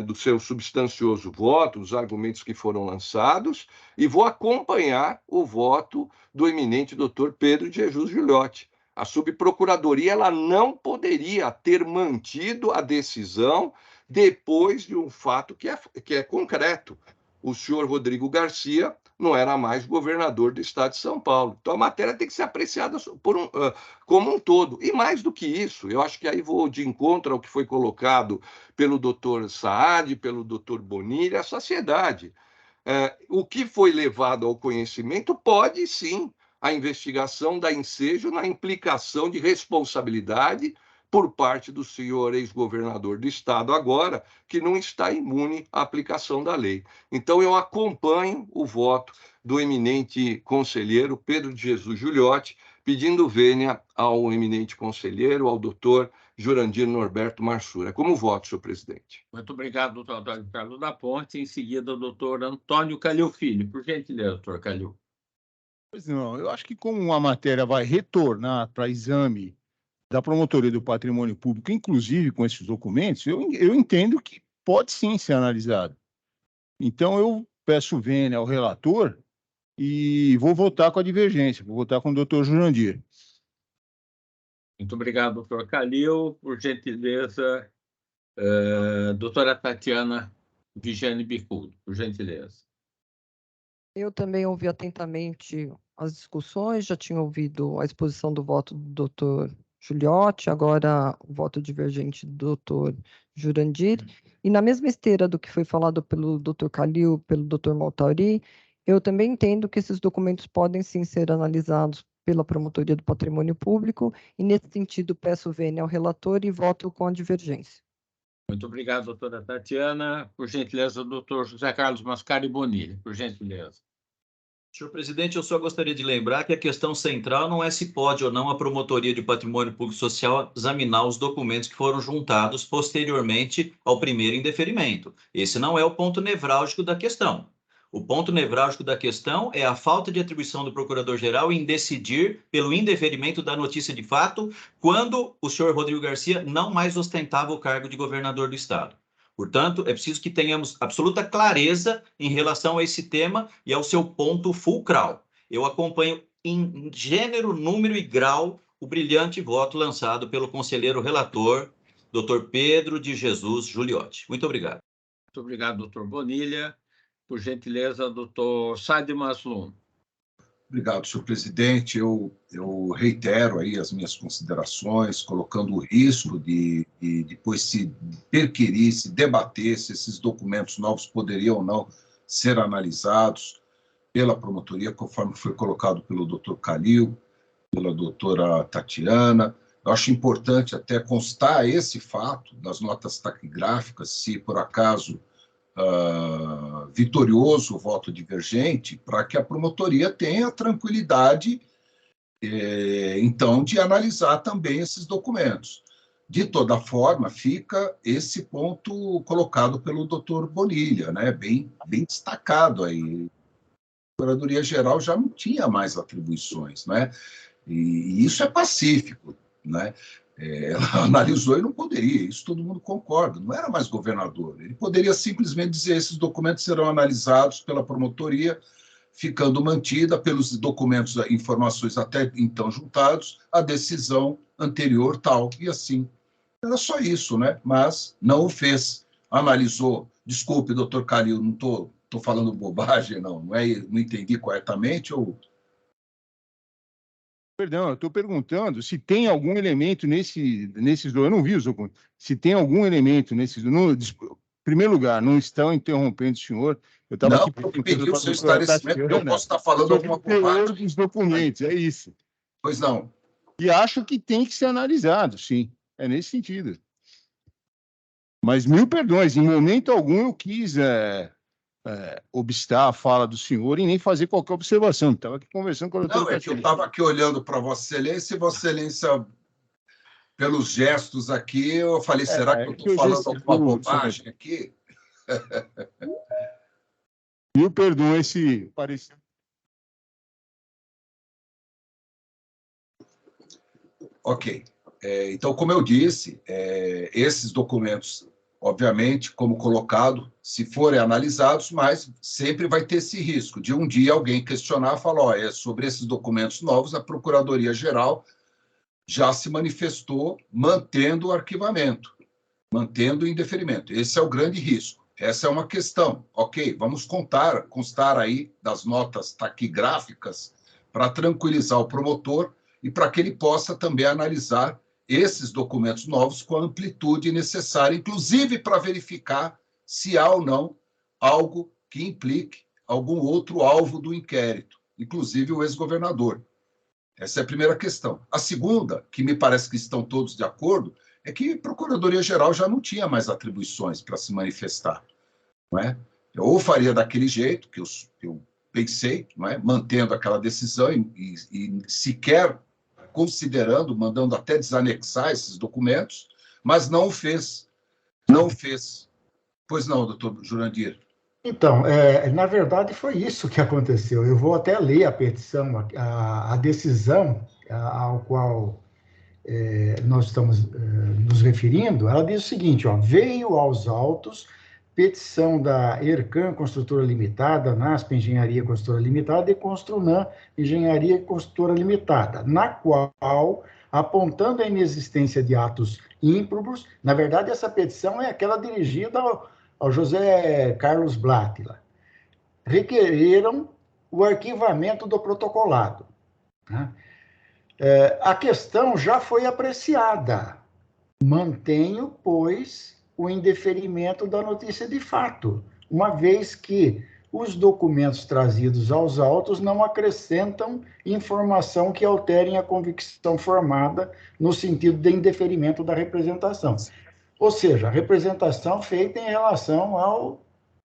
do seu substancioso voto, dos argumentos que foram lançados, e vou acompanhar o voto do eminente doutor Pedro de Jesus Giuliotti. A subprocuradoria ela não poderia ter mantido a decisão depois de um fato que é concreto. O senhor Rodrigo Garcia não era mais governador do estado de São Paulo. Então, a matéria tem que ser apreciada como um todo. E mais do que isso, eu acho que aí vou de encontro ao que foi colocado pelo doutor Saad, pelo doutor Bonilha, a sociedade. O que foi levado ao conhecimento pode, sim, a investigação dá ensejo na implicação de responsabilidade por parte do senhor ex-governador do estado agora, que não está imune à aplicação da lei. Então, eu acompanho o voto do eminente conselheiro Pedro de Jesus Giuliotti, pedindo vênia ao eminente conselheiro, ao doutor Jurandir Norberto Marchura. É como voto, senhor presidente. Muito obrigado, doutor Antônio Carlos da Ponte. Em seguida, o doutor Antônio Calil Filho. Por gentileza, doutor Calil. Pois não, eu acho que como a matéria vai retornar para exame da Promotoria do Patrimônio Público, inclusive com esses documentos, eu entendo que pode sim ser analisado. Então, eu peço vênia ao relator e vou votar com a divergência, vou votar com o doutor Jurandir. Muito obrigado, doutor Calil. Por gentileza, doutora Tatiana Vigiane Bicudo, por gentileza. Eu também ouvi atentamente as discussões, já tinha ouvido a exposição do voto do doutor Giuliotti, agora o voto divergente do doutor Jurandir, e na mesma esteira do que foi falado pelo doutor Calil, pelo doutor Maltauri, eu também entendo que esses documentos podem sim ser analisados pela Promotoria do Patrimônio Público, e nesse sentido peço vênia ao relator e voto com a divergência. Muito obrigado, doutora Tatiana. Por gentileza, doutor José Carlos Mascari Bonilha, por gentileza. Senhor presidente, eu só gostaria de lembrar que a questão central não é se pode ou não a Promotoria de Patrimônio Público Social examinar os documentos que foram juntados posteriormente ao primeiro indeferimento. Esse não é o ponto nevrálgico da questão. O ponto nevrálgico da questão é a falta de atribuição do Procurador-Geral em decidir pelo indeferimento da notícia de fato quando o senhor Rodrigo Garcia não mais ostentava o cargo de governador do Estado. Portanto, é preciso que tenhamos absoluta clareza em relação a esse tema e ao seu ponto fulcral. Eu acompanho em gênero, número e grau o brilhante voto lançado pelo conselheiro relator, Dr. Pedro de Jesus Giuliotti. Muito obrigado. Muito obrigado, doutor Bonilha. Por gentileza, doutor Saad Maslum. Obrigado, senhor presidente. Eu reitero aí as minhas considerações, colocando o risco de depois se perquirir, se debater se esses documentos novos poderiam ou não ser analisados pela promotoria, conforme foi colocado pelo doutor Calil, pela doutora Tatiana. Eu acho importante até constar esse fato das notas taquigráficas, se por acaso vitorioso o voto divergente, para que a promotoria tenha a tranquilidade, então, de analisar também esses documentos. De toda forma, fica esse ponto colocado pelo doutor Bonilha, né? bem destacado aí. A Procuradoria-Geral já não tinha mais atribuições, né? E isso é pacífico, né? Ela analisou e não poderia, isso todo mundo concorda, não era mais governador. Ele poderia simplesmente dizer esses documentos serão analisados pela promotoria, ficando mantida pelos documentos, informações até então juntados, a decisão anterior tal, e assim. Era só isso, né? Mas não o fez. Analisou, desculpe, doutor Calil, não estou falando bobagem, não entendi corretamente, ou... Perdão, eu estou perguntando se tem algum elemento nesses... Eu não vi os documentos. Se tem algum elemento nesses... Em primeiro lugar, não estão interrompendo o senhor. Eu estava aqui pedindo o seu esclarecimento, eu posso estar falando alguma bobagem. Dos documentos, é isso. Pois não. E acho que tem que ser analisado, sim. É nesse sentido. Mas mil perdões, em momento algum eu quis obstar a fala do senhor e nem fazer qualquer observação. Estava aqui conversando com a doutora. Não, é que eu estava aqui olhando para Vossa Excelência e Vossa Excelência, pelos gestos aqui, eu falei, será que eu estou falando alguma bobagem aqui? Mil perdões se parecer. Ok. Então, como eu disse, esses documentos, obviamente, como colocado, se forem analisados, mas sempre vai ter esse risco de um dia alguém questionar e falar, sobre esses documentos novos, a Procuradoria-Geral já se manifestou mantendo o arquivamento, mantendo o indeferimento. Esse é o grande risco. Essa é uma questão. Ok, vamos constar aí das notas taquigráficas para tranquilizar o promotor e para que ele possa também analisar esses documentos novos com a amplitude necessária, inclusive para verificar se há ou não algo que implique algum outro alvo do inquérito, inclusive o ex-governador. Essa é a primeira questão. A segunda, que me parece que estão todos de acordo, é que a Procuradoria-Geral já não tinha mais atribuições para se manifestar. Não é? Eu ou faria daquele jeito que eu pensei, não é? Mantendo aquela decisão e sequer considerando, mandando até desanexar esses documentos, mas não o fez. Não o fez. Pois não, doutor Jurandir. Então, na verdade, foi isso que aconteceu. Eu vou até ler a petição, a decisão ao qual nós estamos nos referindo. Ela diz o seguinte, ó, veio aos autos petição da Ercan Construtora Limitada, NASP Engenharia Construtora Limitada e Construnan Engenharia Construtora Limitada, na qual, apontando a inexistência de atos ímprobos, na verdade, essa petição é aquela dirigida ao José Carlos Blattila, requereram o arquivamento do protocolado. Né? A questão já foi apreciada. Mantenho, pois, o indeferimento da notícia de fato, uma vez que os documentos trazidos aos autos não acrescentam informação que alterem a convicção formada no sentido de indeferimento da representação. Ou seja, a representação feita em relação ao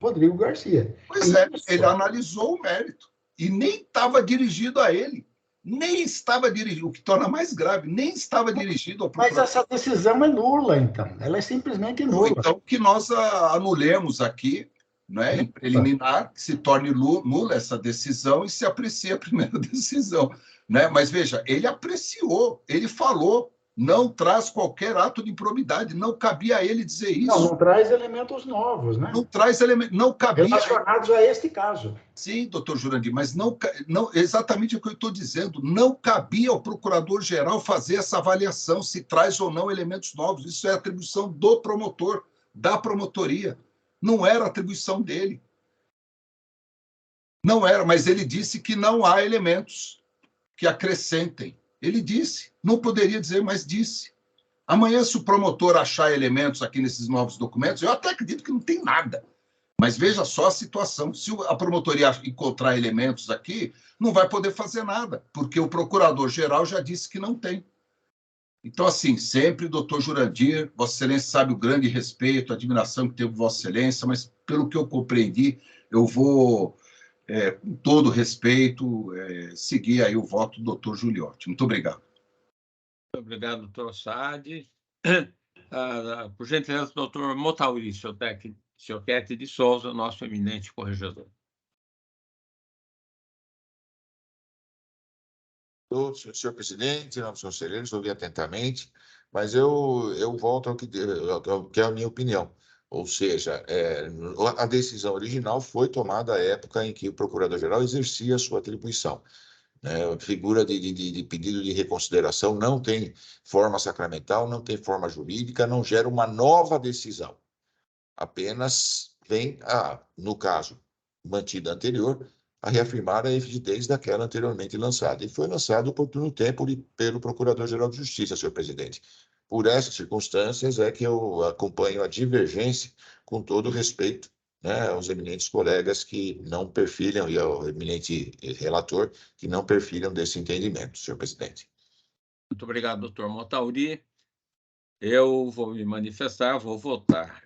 Rodrigo Garcia. Pois é, ele analisou o mérito e nem estava dirigido a ele. Nem estava dirigido, o que torna mais grave, nem estava dirigido ao procurador. Mas essa decisão é nula, então. Ela é simplesmente nula. Então, que nós anulemos aqui, né, em preliminar, que se torne nula essa decisão e se aprecie a primeira decisão. Né? Mas, veja, ele apreciou, ele falou, não traz qualquer ato de improbidade, não cabia a ele dizer isso. Não traz elementos novos, né? Não traz elementos, não cabia... Relacionados a este caso. Sim, doutor Jurandir, mas não exatamente o que eu estou dizendo, não cabia ao procurador-geral fazer essa avaliação, se traz ou não elementos novos. Isso é atribuição do promotor, da promotoria. Não era atribuição dele. Não era, mas ele disse que não há elementos que acrescentem. Ele disse, não poderia dizer, mas disse. Amanhã, se o promotor achar elementos aqui nesses novos documentos, eu até acredito que não tem nada. Mas veja só a situação. Se a promotoria encontrar elementos aqui, não vai poder fazer nada, porque o procurador-geral já disse que não tem. Então, assim, sempre, doutor Jurandir, Vossa Excelência sabe o grande respeito, a admiração que teve Vossa Excelência, mas pelo que eu compreendi, eu vou, com todo respeito, seguir aí o voto do doutor Giuliotti. Muito obrigado. Muito obrigado, doutor Saad. Por gentileza, doutor Motauri, Ciochetti de Souza, nosso eminente corregedor. Senhor presidente, senhores conselheiros, ouvi atentamente, mas eu volto ao que é a minha opinião. Ou seja, a decisão original foi tomada à época em que o procurador-geral exercia a sua atribuição. Figura de pedido de reconsideração não tem forma sacramental, não tem forma jurídica, não gera uma nova decisão. Apenas vem, no caso, mantida anterior, a reafirmar a evidência daquela anteriormente lançada. E foi lançado no oportuno tempo pelo Procurador-Geral de Justiça, senhor presidente. Por essas circunstâncias é que eu acompanho a divergência com todo respeito, né, aos eminentes colegas que não perfilham, e ao eminente relator, que não perfilham desse entendimento, senhor presidente. Muito obrigado, doutor Motauri. Eu vou me manifestar, vou votar.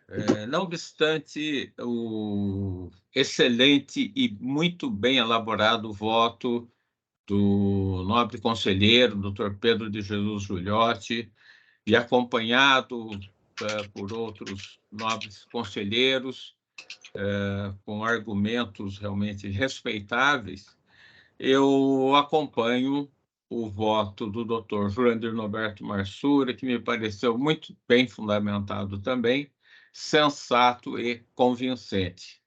Não obstante o excelente e muito bem elaborado voto do nobre conselheiro, doutor Pedro de Jesus Giuliotti, e acompanhado por outros nobres conselheiros, com argumentos realmente respeitáveis, eu acompanho o voto do doutor Jurandir Norberto Marsura, que me pareceu muito bem fundamentado também, sensato e convincente.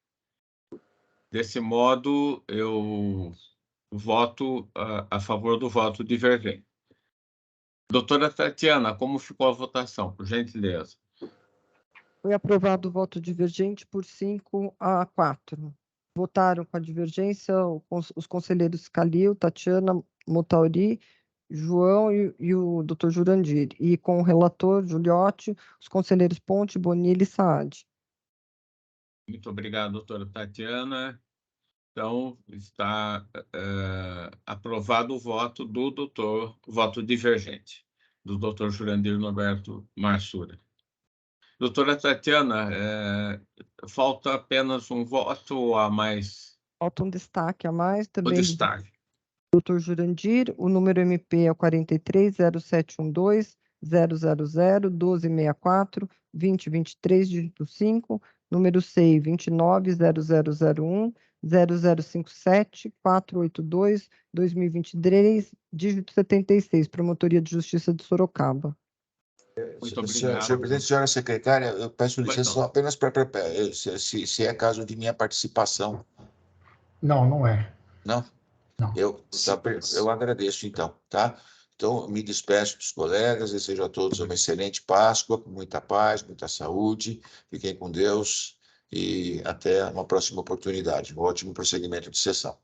Desse modo, eu voto a favor do voto divergente. Doutora Tatiana, como ficou a votação, por gentileza? Foi aprovado o voto divergente por 5-4. Votaram com a divergência os conselheiros Calil, Tatiana, Motauri, João e o doutor Jurandir. E com o relator, Giuliotti, os conselheiros Ponte, Bonilha e Saad. Muito obrigado, doutora Tatiana. Então, está aprovado o voto do voto divergente, do doutor Jurandir Norberto Marsura. Doutora Tatiana, falta apenas um voto a mais. Falta um destaque a mais O também. destaque. Dr. Jurandir, o número MP é o 430712-000-1264-2023, dígito 5, número CEI 29.0001-0057-482-2023, dígito 76, Promotoria de Justiça de Sorocaba. Muito obrigado. Senhor presidente, senhora secretária, eu peço licença só apenas para se é caso de minha participação. Não, não é. Não? Não. Eu agradeço, então, tá? Então, me despeço dos colegas, desejo a todos uma excelente Páscoa, com muita paz, muita saúde, fiquem com Deus e até uma próxima oportunidade. Um ótimo prosseguimento de sessão.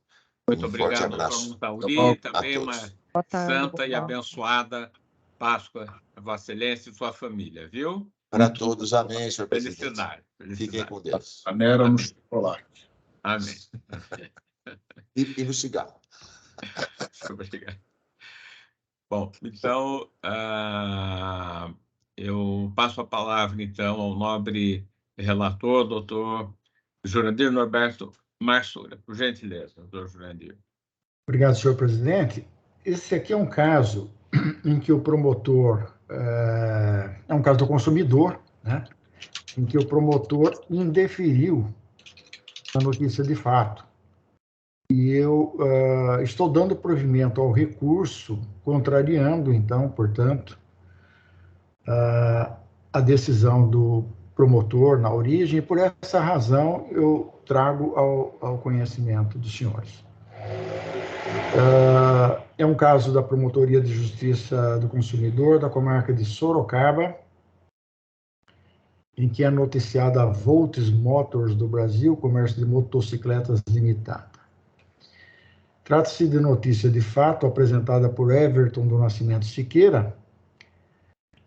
Muito Forte obrigado, abraço. doutor Montauri. Tá Também bom, uma Boa tarde, santa e boa. abençoada Páscoa a Vossa Excelência e sua família, viu? Para todos, amém, senhor presidente. Felicidade. Fiquem com Deus. A mera no chocolate. Amém. E no cigarro. Obrigado. Bom, então, eu passo a palavra, então, ao nobre relator, doutor Jurandir Norberto Marçura. Por gentileza, doutor Jurandir. Obrigado, senhor presidente. Esse aqui é um caso em que o promotor, é um caso do consumidor, né, em que o promotor indeferiu a notícia de fato. E eu estou dando provimento ao recurso, contrariando, então, portanto, a decisão do promotor na origem, e por essa razão eu trago ao conhecimento dos senhores. É um caso da Promotoria de Justiça do Consumidor da comarca de Sorocaba, em que é noticiada a Volts Motors do Brasil, comércio de motocicletas limitada. Trata-se de notícia de fato apresentada por Everton do Nascimento Siqueira,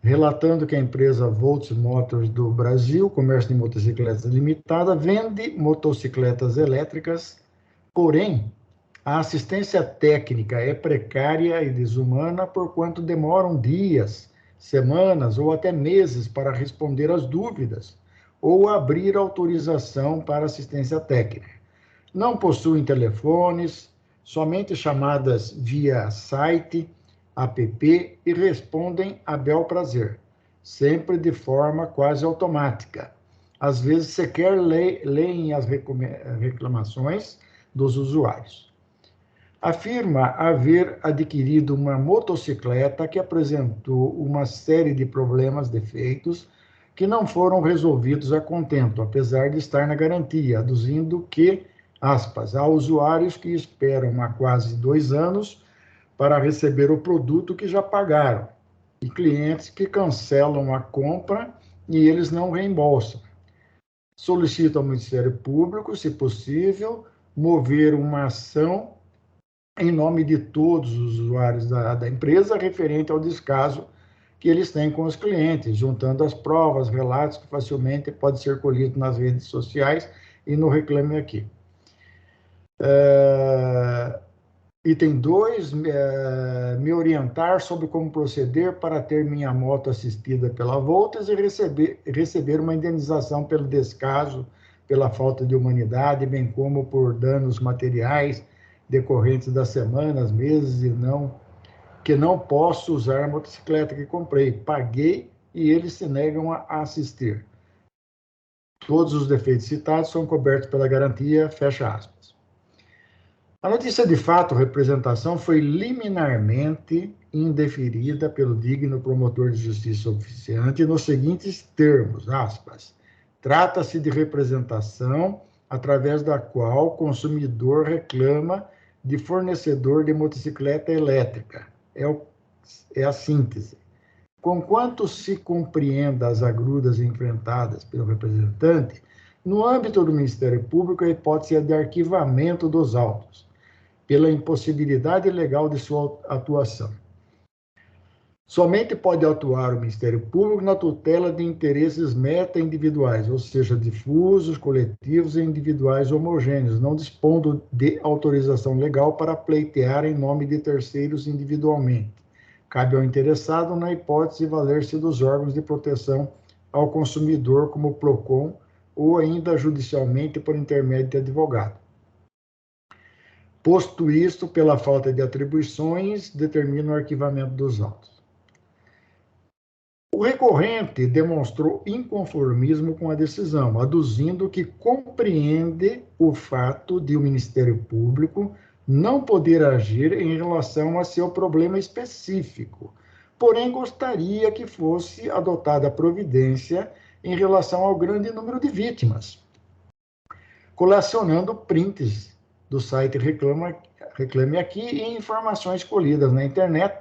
relatando que a empresa Volts Motors do Brasil, comércio de motocicletas limitada, vende motocicletas elétricas, porém, a assistência técnica é precária e desumana, porquanto demoram dias, semanas ou até meses para responder às dúvidas ou abrir autorização para assistência técnica. Não possuem telefones, somente chamadas via site, app e respondem a bel prazer, sempre de forma quase automática. Às vezes sequer leem as reclamações dos usuários. Afirma haver adquirido uma motocicleta que apresentou uma série de problemas, defeitos, que não foram resolvidos a contento, apesar de estar na garantia, aduzindo que, aspas, há usuários que esperam há quase 2 anos para receber o produto que já pagaram, e clientes que cancelam a compra e eles não reembolsam. Solicitam ao Ministério Público, se possível, mover uma ação em nome de todos os usuários da empresa, referente ao descaso que eles têm com os clientes, juntando as provas, relatos que facilmente pode ser colhido nas redes sociais e no Reclame Aqui. Item 2, me orientar sobre como proceder para ter minha moto assistida pela Volts e receber uma indenização pelo descaso, pela falta de humanidade, bem como por danos materiais decorrentes das semanas, meses que não posso usar a motocicleta que comprei. Paguei e eles se negam a assistir. Todos os defeitos citados são cobertos pela garantia, fecha aspas. A notícia de fato, representação, foi liminarmente indeferida pelo digno promotor de justiça oficiante nos seguintes termos, aspas, trata-se de representação através da qual o consumidor reclama de fornecedor de motocicleta elétrica. É a síntese. Conquanto se compreenda as agruras enfrentadas pelo representante, no âmbito do Ministério Público, a hipótese é de arquivamento dos autos, pela impossibilidade legal de sua atuação. Somente pode atuar o Ministério Público na tutela de interesses meta-individuais, ou seja, difusos, coletivos e individuais homogêneos, não dispondo de autorização legal para pleitear em nome de terceiros individualmente. Cabe ao interessado, na hipótese, valer-se dos órgãos de proteção ao consumidor, como o PROCON, ou ainda judicialmente por intermédio de advogado. Posto isto, pela falta de atribuições, determina o arquivamento dos autos. O recorrente demonstrou inconformismo com a decisão, aduzindo que compreende o fato de o Ministério Público não poder agir em relação a seu problema específico, porém gostaria que fosse adotada providência em relação ao grande número de vítimas, colecionando prints do site Reclame Aqui e informações colhidas na internet,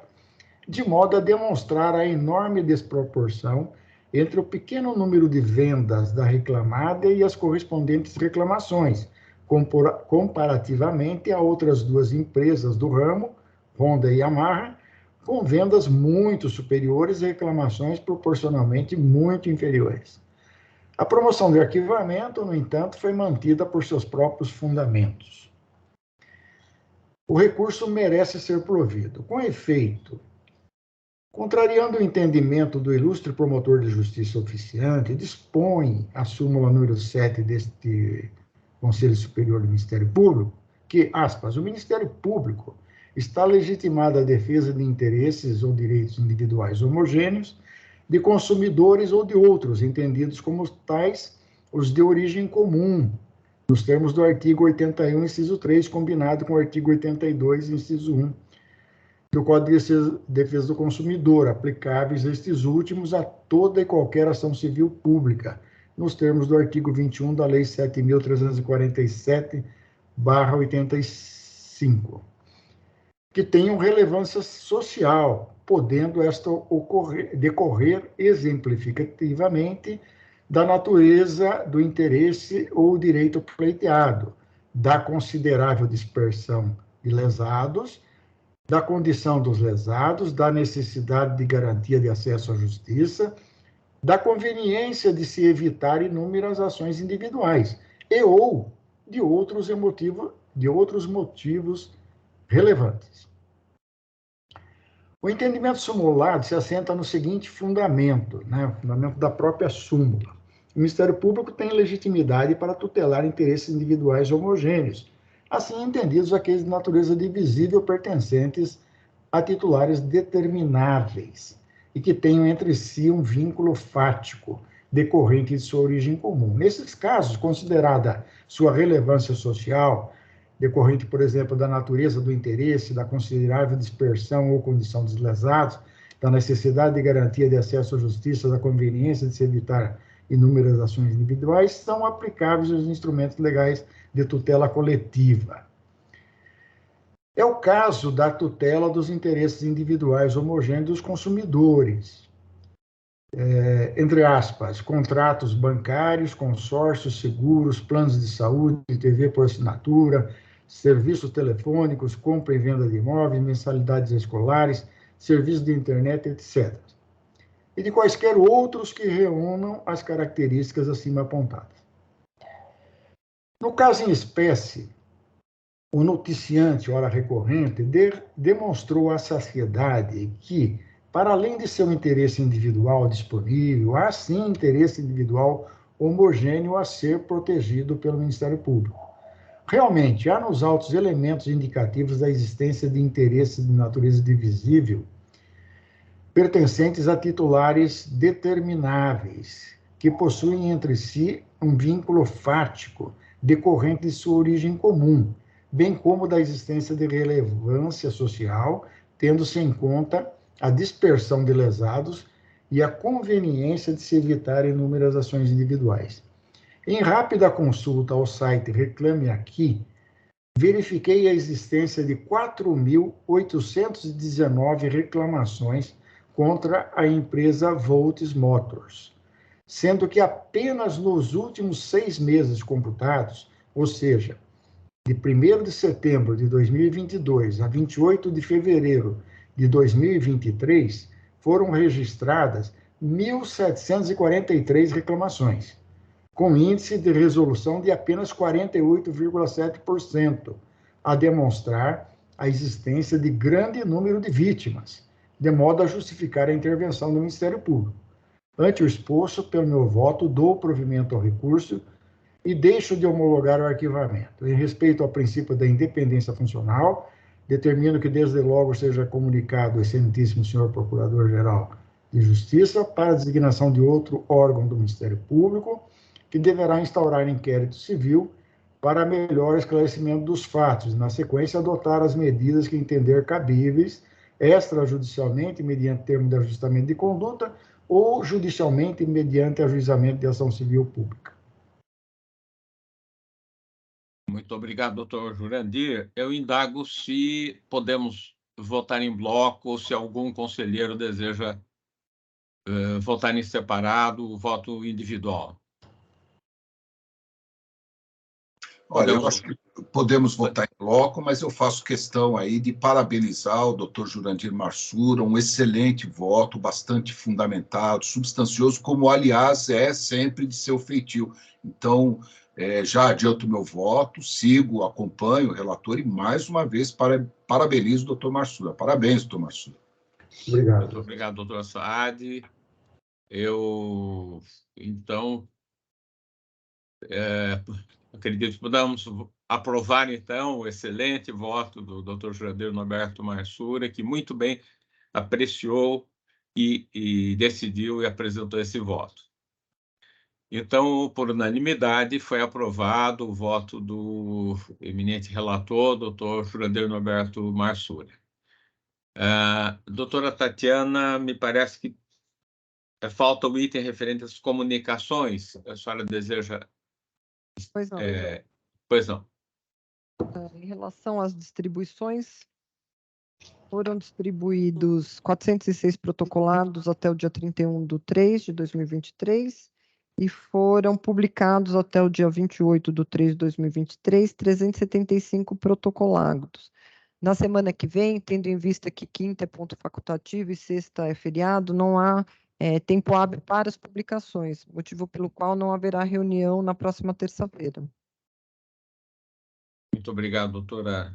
de modo a demonstrar a enorme desproporção entre o pequeno número de vendas da reclamada e as correspondentes reclamações, comparativamente a outras duas empresas do ramo, Honda e Yamaha, com vendas muito superiores e reclamações proporcionalmente muito inferiores. A promoção de arquivamento, no entanto, foi mantida por seus próprios fundamentos. O recurso merece ser provido. Com efeito, contrariando o entendimento do ilustre promotor de justiça oficiante, dispõe a súmula número 7 deste Conselho Superior do Ministério Público que, aspas, o Ministério Público está legitimado à defesa de interesses ou direitos individuais homogêneos de consumidores ou de outros, entendidos como tais os de origem comum, nos termos do artigo 81, inciso 3, combinado com o artigo 82, inciso 1, do Código de Defesa do Consumidor, aplicáveis estes últimos a toda e qualquer ação civil pública, nos termos do artigo 21 da Lei 7.347/85, que tenham relevância social, podendo esta decorrer exemplificativamente da natureza do interesse ou direito pleiteado, da considerável dispersão de lesados, da condição dos lesados, da necessidade de garantia de acesso à justiça, da conveniência de se evitar inúmeras ações individuais e ou de outros motivos relevantes. O entendimento simulado se assenta no seguinte fundamento, o fundamento da própria súmula. O Ministério Público tem legitimidade para tutelar interesses individuais homogêneos, assim entendidos aqueles de natureza divisível pertencentes a titulares determináveis e que tenham entre si um vínculo fático decorrente de sua origem comum. Nesses casos, considerada sua relevância social, decorrente, por exemplo, da natureza do interesse, da considerável dispersão ou condição dos lesados, da necessidade de garantia de acesso à justiça, da conveniência de se evitar inúmeras ações individuais, são aplicáveis os instrumentos legais de tutela coletiva. É o caso da tutela dos interesses individuais homogêneos dos consumidores, entre aspas, contratos bancários, consórcios, seguros, planos de saúde, TV por assinatura, serviços telefônicos, compra e venda de imóveis, mensalidades escolares, serviços de internet, etc. E de quaisquer outros que reúnam as características acima apontadas. No caso em espécie, o noticiante, ora recorrente, demonstrou à sociedade que, para além de seu interesse individual disponível, há sim interesse individual homogêneo a ser protegido pelo Ministério Público. Realmente, há nos autos elementos indicativos da existência de interesses de natureza divisível pertencentes a titulares determináveis, que possuem entre si um vínculo fático decorrente de sua origem comum, bem como da existência de relevância social, tendo-se em conta a dispersão de lesados e a conveniência de se evitar inúmeras ações individuais. Em rápida consulta ao site Reclame Aqui, verifiquei a existência de 4.819 reclamações contra a empresa Volts Motors, sendo que apenas nos últimos 6 meses computados, ou seja, de 1º de setembro de 2022 a 28 de fevereiro de 2023, foram registradas 1.743 reclamações, com índice de resolução de apenas 48,7%, a demonstrar a existência de grande número de vítimas, de modo a justificar a intervenção do Ministério Público. Ante o exposto, pelo meu voto, dou provimento ao recurso e deixo de homologar o arquivamento. Em respeito ao princípio da independência funcional, determino que desde logo seja comunicado ao excelentíssimo senhor Procurador-Geral de Justiça para a designação de outro órgão do Ministério Público, que deverá instaurar inquérito civil para melhor esclarecimento dos fatos, e, na sequência, adotar as medidas que entender cabíveis, extrajudicialmente, mediante termo de ajustamento de conduta, ou judicialmente, mediante ajuizamento de ação civil pública. Muito obrigado, doutor Jurandir. Eu indago se podemos votar em bloco ou se algum conselheiro deseja votar em separado, voto individual. Olha, eu acho que podemos votar em bloco, mas eu faço questão aí de parabenizar o doutor Jurandir Marsura, um excelente voto, bastante fundamentado, substancioso, como, aliás, é sempre de seu feitio. Então, já adianto meu voto, sigo, acompanho o relator e, mais uma vez, parabenizo o doutor Marsura. Parabéns, doutor Marsura. Obrigado. Muito obrigado, doutor Saad. Eu, então, acredito que podemos aprovar, então, o excelente voto do doutor Jurandir Norberto Marsura, que muito bem apreciou e decidiu e apresentou esse voto. Então, por unanimidade, foi aprovado o voto do eminente relator, doutor Jurandir Norberto Marsura. Doutora Tatiana, me parece que falta o item referente às comunicações. A senhora deseja... Pois não. Pois não. Em relação às distribuições, foram distribuídos 406 protocolados até o dia 31/3/2023 e foram publicados até o dia 28/3/2023, 375 protocolados. Na semana que vem, tendo em vista que quinta é ponto facultativo e sexta é feriado, não há tempo hábil para as publicações, motivo pelo qual não haverá reunião na próxima terça-feira. Muito obrigado, doutora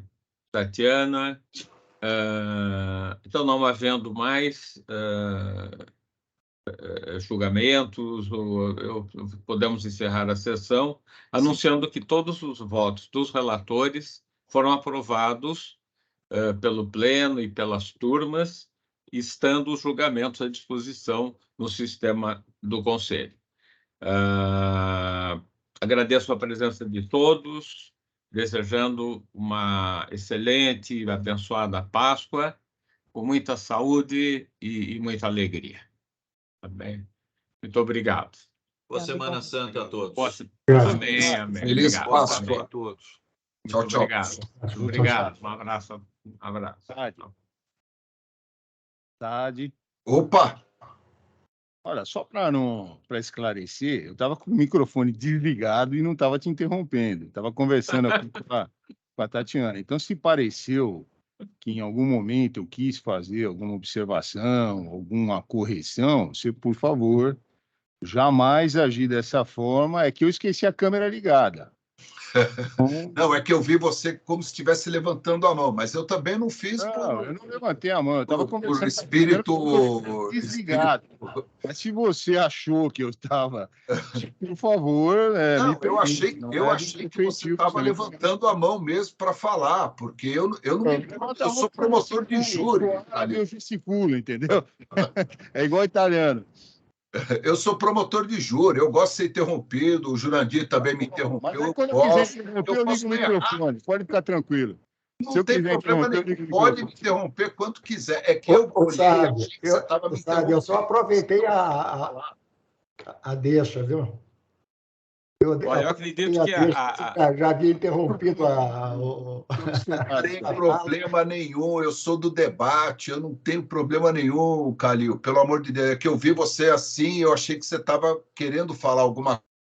Tatiana. Então, não havendo mais julgamentos, podemos encerrar a sessão, anunciando que todos os votos dos relatores foram aprovados pelo Pleno e pelas turmas, estando os julgamentos à disposição no sistema do Conselho. Agradeço a presença de todos, desejando uma excelente e abençoada Páscoa, com muita saúde e muita alegria. Tá bem? Muito obrigado. Boa Semana Santa a todos. Amém, amém. Feliz Obrigado. Páscoa a todos. Tchau, tchau. Obrigado. Obrigado. Um abraço. Tarde. Opa! Olha, só para esclarecer, eu estava com o microfone desligado e não estava te interrompendo. Estava conversando aqui com a Tatiana. Então, se pareceu que em algum momento eu quis fazer alguma observação, alguma correção, você, por favor, jamais agir dessa forma. É que eu esqueci a câmera ligada. Não, é que eu vi você como se estivesse levantando a mão, mas eu também não fiz. Não, eu não levantei a mão, eu estava conversando. Por espírito desligado. Mas se você achou que eu estava, por favor, não, eu achei que você estava levantando a mão mesmo para falar, porque eu não me lembro. Eu sou promotor de júri. Eu gesticulo, entendeu? É igual italiano. Eu sou promotor de júri, eu gosto de ser interrompido, o Jurandir também me interrompeu. Mas quando eu quiser interromper, eu ligo o microfone, pode ficar tranquilo. Não tem problema nenhum, pode me interromper quanto quiser. É que eu eu só aproveitei a deixa, viu? Eu acredito que já havia interrompido Não tem problema nenhum, eu sou do debate, eu não tenho problema nenhum, Calil, pelo amor de Deus. É que eu vi você assim, eu achei que você estava querendo falar alguma